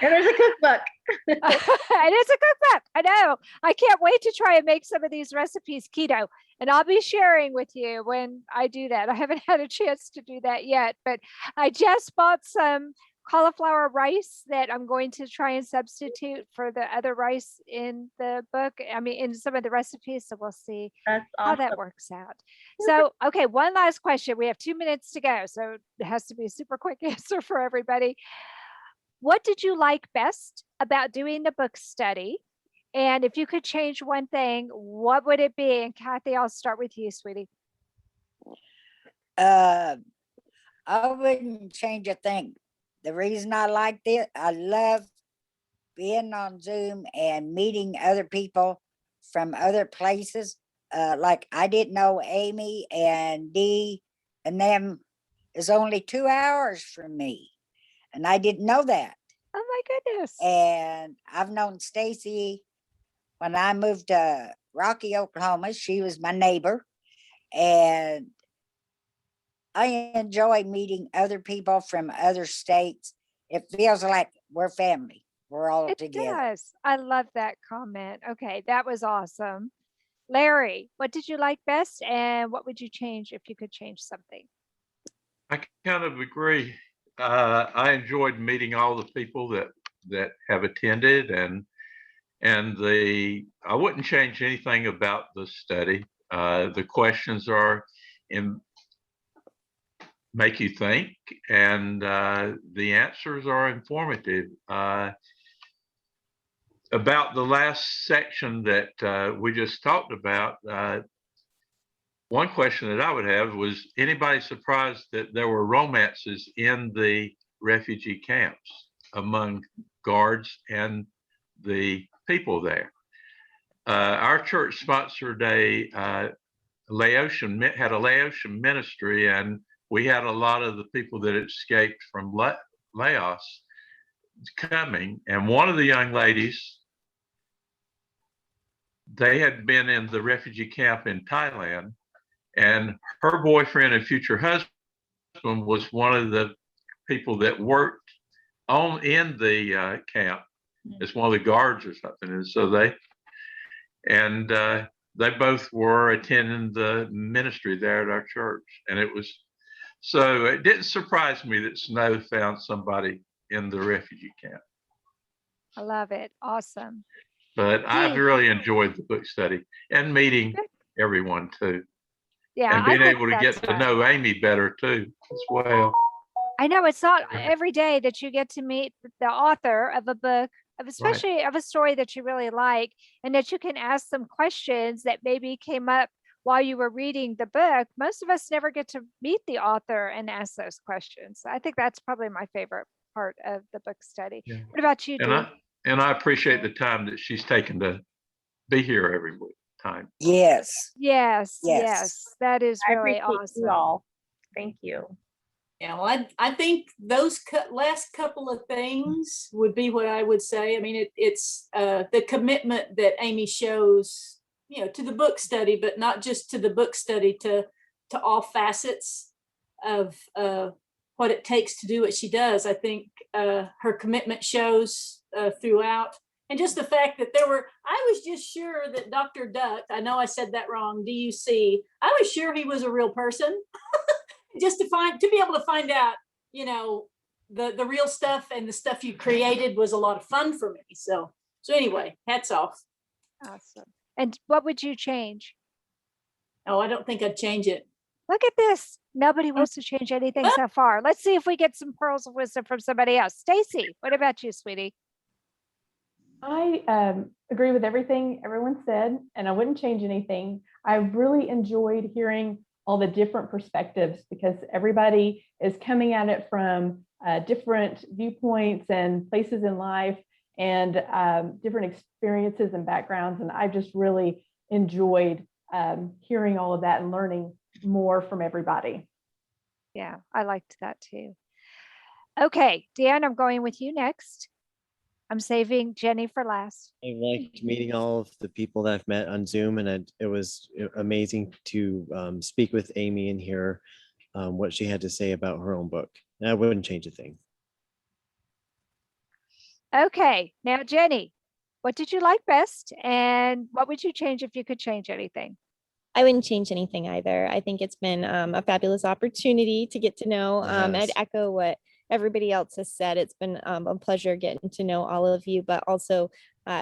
And there's a cookbook. And it's a cookbook. I know. I can't wait to try and make some of these recipes keto. And I'll be sharing with you when I do that. I haven't had a chance to do that yet, but I just bought some cauliflower rice that I'm going to try and substitute for the other rice in the book. I mean, in some of the recipes. So we'll see That's how awesome. that works out. So, okay, one last question. We have 2 minutes to go. So it has to be a super quick answer for everybody. What did you like best about doing the book study? And if you could change one thing, what would it be? And Kathy, I'll start with you, sweetie. I wouldn't change a thing. The reason I liked it, I love being on Zoom and meeting other people from other places. Like I didn't know Amy and Dee and them is only 2 hours from me. And I didn't know that. Oh my goodness. And I've known Stacy when I moved to Rocky, Oklahoma. She was my neighbor. And I enjoy meeting other people from other states. It feels like we're family. We're all It together. does. I love that comment. Okay, that was awesome. Larry, what did you like best? And what would you change if you could change something? I kind of agree. I enjoyed meeting all the people that have attended, and I wouldn't change anything about the study. The questions are make you think, and the answers are informative. About the last section that we just talked about, one question that I would have was, anybody surprised that there were romances in the refugee camps among guards and the people there? Our church sponsored a Laotian ministry, and we had a lot of the people that escaped from Laos coming. And one of the young ladies, they had been in the refugee camp in Thailand, and her boyfriend and future husband was one of the people that worked in the camp as one of the guards or something. And so they both were attending the ministry there at our church. And so it didn't surprise me that Snow found somebody in the refugee camp. I love it. Awesome. But I've Dee. really enjoyed the book study and meeting Good. everyone too. Yeah, And I being think able to get that's to fun. know Amy better too as well. I know it's not every day that you get to meet the author of a book, of especially of a story that you really like, and that you can ask some questions that maybe came up while you were reading the book. Most of us never get to meet the author and ask those questions. I think that's probably my favorite part of the book study. Yeah. What about you, Dee? And I appreciate the time that she's taken to be here every week. Time. Yes. Yes, Yes. yes, that is I really appreciate awesome. you all. Thank you. Yeah, well, I think those last couple of things would be what I would say. I mean, it's the commitment that Amy shows, you know, to the book study, but not just to the book study, to all facets of what it takes to do what she does. I think her commitment shows throughout. And just the fact that I was just sure that Dr. Duck, I know I said that wrong, DUC, I was sure he was a real person. Just to be able to find out, you know, the real stuff and the stuff you created was a lot of fun for me. So anyway, hats off. Awesome. And what would you change? Oh, I don't think I'd change it. Look at this. Nobody wants to change anything so far. Let's see if we get some pearls of wisdom from somebody else. Stacy, what about you, sweetie? I agree with everything everyone said, and I wouldn't change anything. I really enjoyed hearing all the different perspectives because everybody is coming at it from different viewpoints and places in life and different experiences and backgrounds. And I just really enjoyed hearing all of that and learning more from everybody. Yeah, I liked that too. Okay, Dan, I'm going with you next. I'm saving Jenny for last. I liked meeting all of the people that I've met on Zoom, and it was amazing to speak with Amy and hear what she had to say about her own book. And I wouldn't change a thing. Okay, now Jenny, what did you like best, and what would you change if you could change anything? I wouldn't change anything either. I think it's been a fabulous opportunity to get to know. I'd Yes. echo what everybody else has said. It's been a pleasure getting to know all of you, but also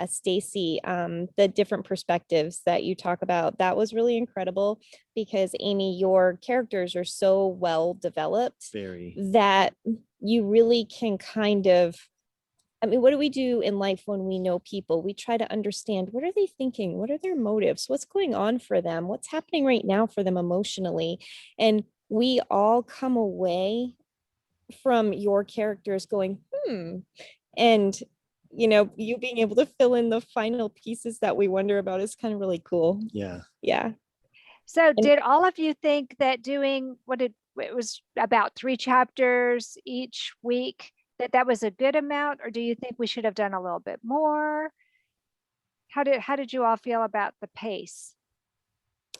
Stacy, the different perspectives that you talk about. That was really incredible because Amy, your characters are so well developed Very. that you really can kind of, I mean, what do we do in life when we know people? We try to understand, what are they thinking? What are their motives? What's going on for them? What's happening right now for them emotionally? And we all come away from your characters going, and you know, you being able to fill in the final pieces that we wonder about is kind of really cool. Yeah. Yeah. So did all of you think that doing it was about 3 chapters each week, that was a good amount, or do you think we should have done a little bit more? How did you all feel about the pace?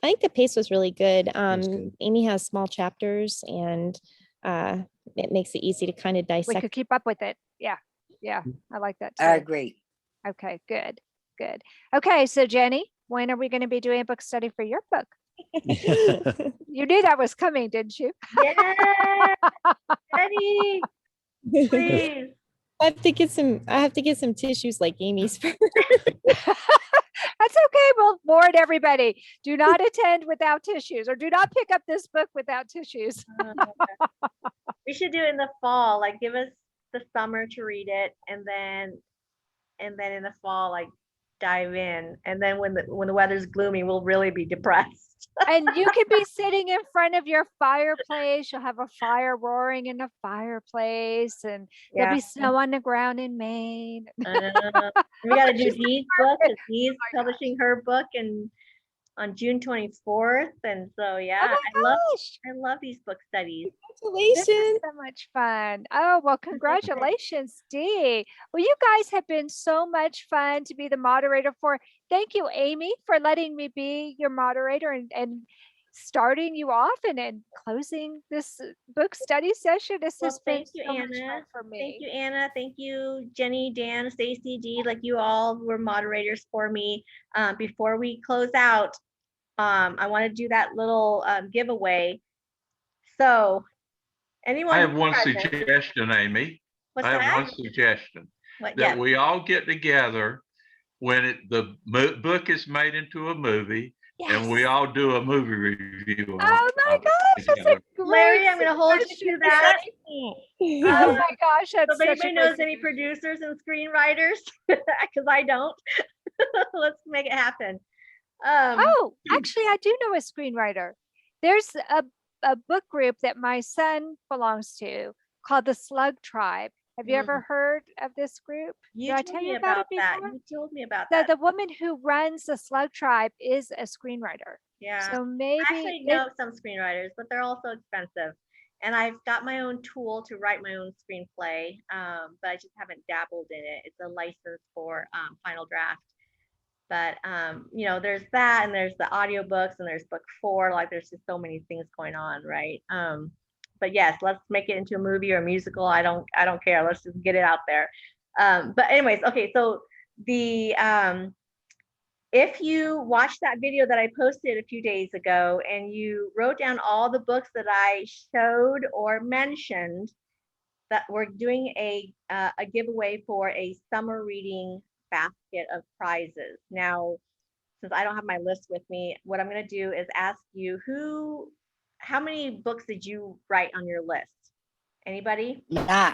I think the pace was really good. was good. Amy has small chapters and it makes it easy to kind of We dissect. could keep up with it. Yeah, I like that too. I agree. Okay, good. Okay, so Jenny, when are we going to be doing a book study for your book? You knew that was coming, didn't you? Yeah, Jenny, please. I have to get some tissues like Amy's first. That's okay. We'll warn everybody. Do not attend without tissues, or do not pick up this book without tissues. We should do it in the fall. Like, give us the summer to read it, and then in the fall, like, dive in. And then when the weather's gloomy, we'll really be depressed. And you could be sitting in front of your fireplace. You'll have a fire roaring in the fireplace, and there'll be snow on the ground in Maine. We got to do Dee's book. Dee's publishing her book on June 24th, and so yeah, I love these book studies. This is so much fun. Oh, well, congratulations, Dee. Well, you guys have been so much fun to be the moderator for. Thank you, Amy, for letting me be your moderator and starting you off and closing this book study session. This Well, has been thank you, so much Anna. fun for Thank me. you, Anna. Thank you, Jenny, Dan, Stacy, G. Like you all were moderators for me. Before we close out, I want to do that little giveaway. So, anyone I have who's one present, suggestion, Amy. what's I have that? one suggestion, What? that Yes. we all get together when the book is made into a movie, and we Yes. all do a movie review. Oh my of it gosh, that's a together. great Larry, I'm going to hold you suggestion. to that. Oh my gosh, So that's if such a anybody great knows any suggestion. producers and screenwriters, because I don't, let's make it happen. Oh, actually, I do know a screenwriter. There's a book group that my son belongs to called the Slug Tribe. Have you ever heard of this group? You Did I told tell me you about it about that. before? You told me about The, that. the woman who runs the Slug Tribe is a screenwriter. Yeah. So I maybe actually know some screenwriters, but they're also expensive. And I've got my own tool to write my own screenplay, but I just haven't dabbled in it. It's a license for Final Draft. But you know, there's that, and there's the audiobooks, and there's book 4. Like, there's just so many things going on, right? But yes, let's make it into a movie or a musical. I don't care. Let's just get it out there. But anyways, okay, so the if you watched that video that I posted a few days ago and you wrote down all the books that I showed or mentioned, that we're doing a giveaway for a summer reading basket of prizes. Now, since I don't have my list with me, what I'm going to do is ask you how many books did you write on your list? Anybody? Nah,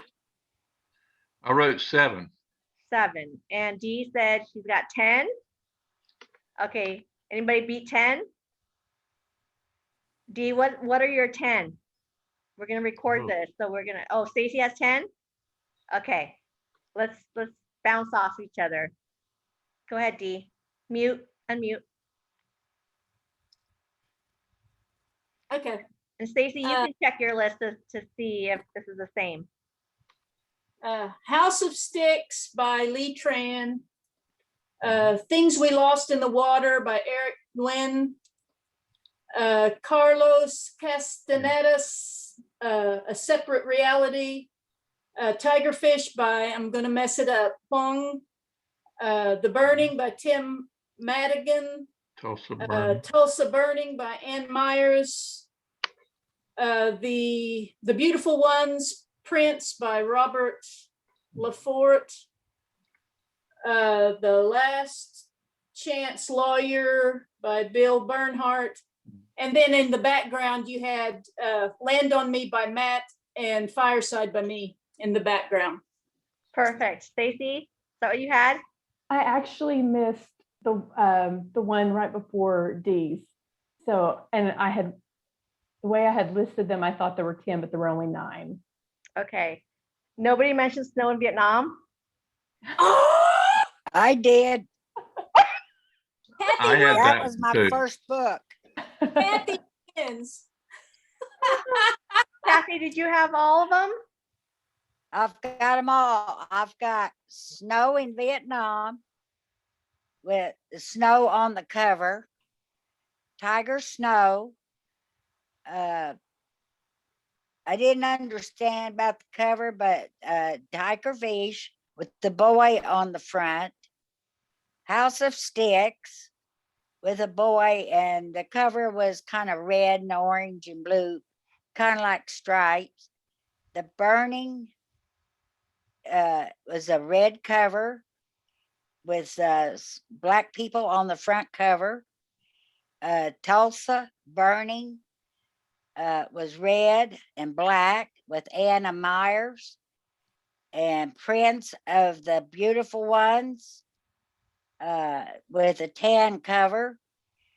I wrote 7. 7. And Dee said she's got 10. Okay. Anybody beat 10? Dee, what are your 10? We're gonna record this, so we're gonna. Oh, Stacy has 10. Okay. Let's bounce off each other. Go ahead, Dee. Mute, unmute. Okay. And Stacy, you Uh, can check your list to see if this is the same. House of Sticks by Lee Tran. Things We Lost in the Water by Eric Nguyen. Carlos Castaneda's A Separate Reality. Tigerfish by, I'm going to mess it up, Fong. The Burning by Tim Madigan. Tulsa Burning. Tulsa Burning by Ann Myers. The Beautiful Ones, Prince by Robert Lafort. The Last Chance Lawyer by Bill Bernhardt. And then in the background, you had Land on Me by Matt and Fireside by me in the background. Perfect. Stacy, is that what you had? I actually missed the one right before D's. So, and the way I had listed them, I thought there were 10, but there were only 9. Okay. Nobody mentioned Snow in Vietnam. I did. I had That that was my too. first book. Kathy wins. Kathy, did you have all of them? I've got them all. I've got Snow in Vietnam with the snow on the cover. Tiger Snow. I didn't understand about the cover, but Tiger Fish with the boy on the front. House of Sticks with a boy, and the cover was kind of red and orange and blue, kind of like stripes. The Burning was a red cover with black people on the front cover. Tulsa Burning was red and black with Anna Myers. And Prince of the Beautiful Ones with a tan cover.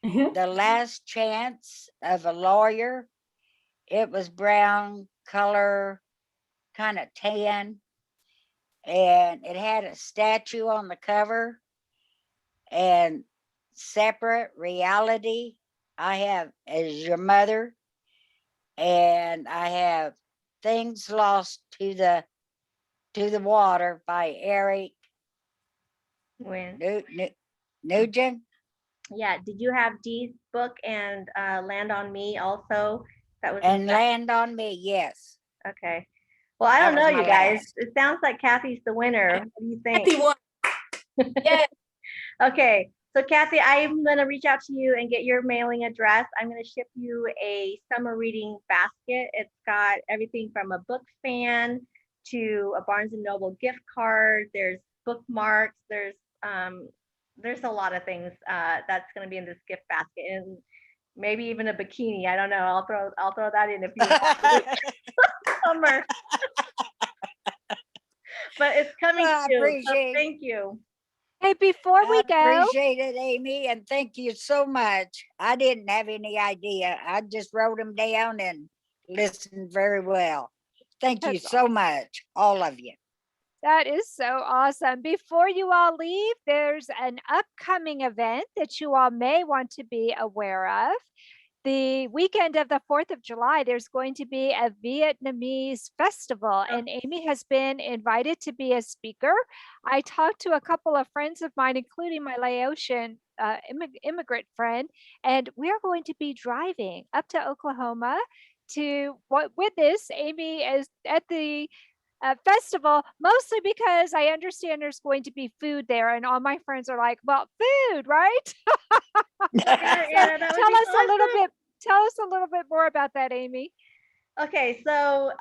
The Last Chance of a Lawyer. It was brown color, kind of tan. And it had a statue on the cover. And Separate Reality, I have As Your Mother. And I have Things Lost to the Water by Eric When? Nugent. Yeah. Did you have Dee's book and Land on Me also? That was And Land on Me, yes. okay. Well, I That don't know, was you my guys. last. It sounds like Kathy's the winner. What do you think? Kathy won. Yeah. Okay. So Kathy, I'm going to reach out to you and get your mailing address. I'm going to ship you a summer reading basket. It's got everything from a book fan to a Barnes and Noble gift card. There's bookmarks. There's a lot of things that's going to be in this gift basket, and maybe even a bikini. I don't know. I'll throw that in if you want summer. But it's coming I soon. So appreciate thank you. Hey, before we I go, appreciate it, Amy, and thank you so much. I didn't have any idea. I just wrote them down and listened very well. Thank you That's so much, all of you. that is so awesome. Before you all leave, there's an upcoming event that you all may want to be aware of. The weekend of the 4th of July, there's going to be a Vietnamese festival, and Amy has been invited to be a speaker. I talked to a couple of friends of mine, including my Laotian immigrant friend, and we're going to be driving up to Oklahoma to witness Amy is at the festival, mostly because I understand there's going to be food there, and all my friends are like, "Well, food, right?" Yeah, that would tell be us a little awesome. bit. Tell us a little bit more about that, Amy. Okay, so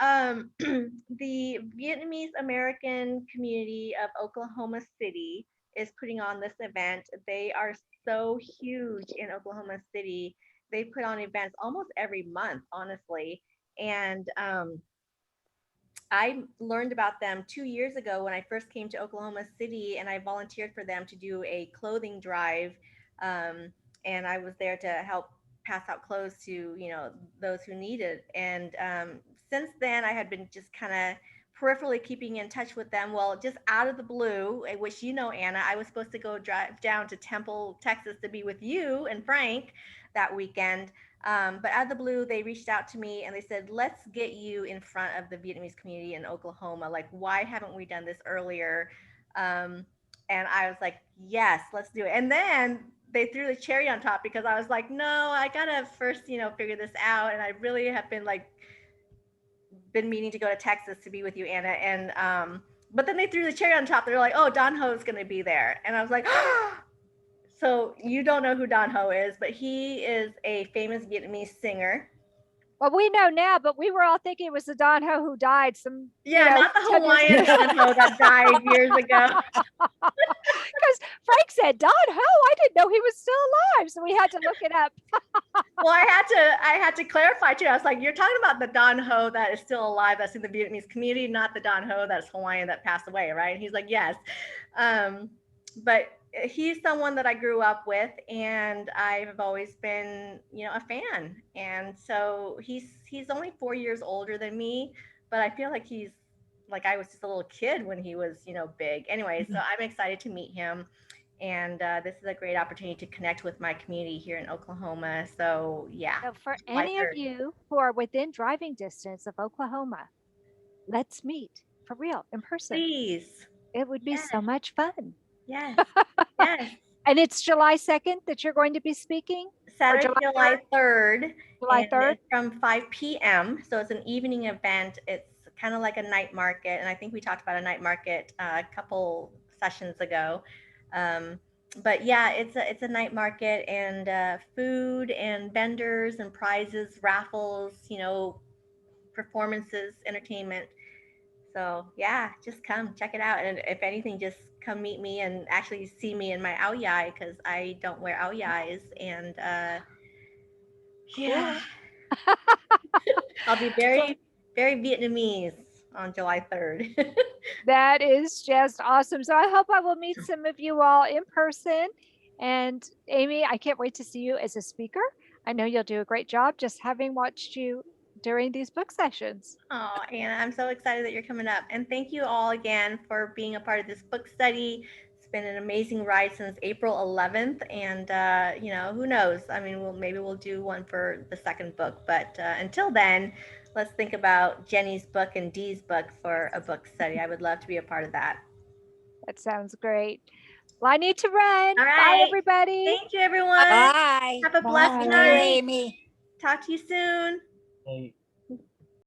the Vietnamese American community of Oklahoma City is putting on this event. They are so huge in Oklahoma City. They put on events almost every month, honestly. And I learned about them 2 years ago when I first came to Oklahoma City, and I volunteered for them to do a clothing drive. Um, and I was there to help pass out clothes to, those who needed. And since then, I had been just kind of peripherally keeping in touch with them. Well, just out of the blue, which Anna, I was supposed to go drive down to Temple, Texas to be with you and Frank that weekend. But out of the blue, they reached out to me and they said, let's get you in front of the Vietnamese community in Oklahoma. Like, why haven't we done this earlier? And I was like, yes, let's do it. And then they threw the cherry on top because I was like, no, I gotta first, figure this out. And I really have been meaning to go to Texas to be with you, Anna. And but then they threw the cherry on top. They're like, oh, Don Ho's gonna be there. And I was like, oh. So you don't know who Don Ho is, but he is a famous Vietnamese singer. Well, we know now, but we were all thinking it was the Don Ho who died. Yeah, not the Hawaiian Don Ho that died years ago. Because Frank said Don Ho, I didn't know he was still alive, so we had to look it up. Well, I had to clarify too. I was like, you're talking about the Don Ho that is still alive, that's in the Vietnamese community, not the Don Ho that's Hawaiian that passed away, right? And he's like, yes. But he's someone that I grew up with, and I've always been, a fan. And so he's only 4 years older than me, but I feel like he's like I was just a little kid when he was, big. Anyway, so I'm excited to meet him. And this is a great opportunity to connect with my community here in Oklahoma. So yeah. So for any of you who are within driving distance of Oklahoma, let's meet for real in person. Please. It would be so much fun. Yes. Yes. And it's July 2nd that you're going to be speaking? Saturday, July 3rd. July 3rd? It's from 5 p.m. So it's an evening event. It's kind of like a night market. And I think we talked about a night market a couple sessions ago. But yeah, it's a night market, and food and vendors and prizes, raffles, performances, entertainment. So yeah, just come check it out. And if anything, just come meet me and actually see me in my ao dai, because I don't wear ao dais. And yeah, I'll be very, very Vietnamese on July 3rd. That is just awesome. So I hope I will meet some of you all in person. And Amy, I can't wait to see you as a speaker. I know you'll do a great job just having watched you during these book sessions. Oh, Anna, I'm so excited that you're coming up. And thank you all again for being a part of this book study. It's been an amazing ride since April 11th. And, who knows? I mean, maybe we'll do one for the second book. But until then, let's think about Jenny's book and Dee's book for a book study. I would love to be a part of that. That sounds great. Well, I need to run. All Bye, right. everybody. Thank you, everyone. Bye. Have a blessed Bye. Thank you, night. Amy. Talk to you soon. Hey,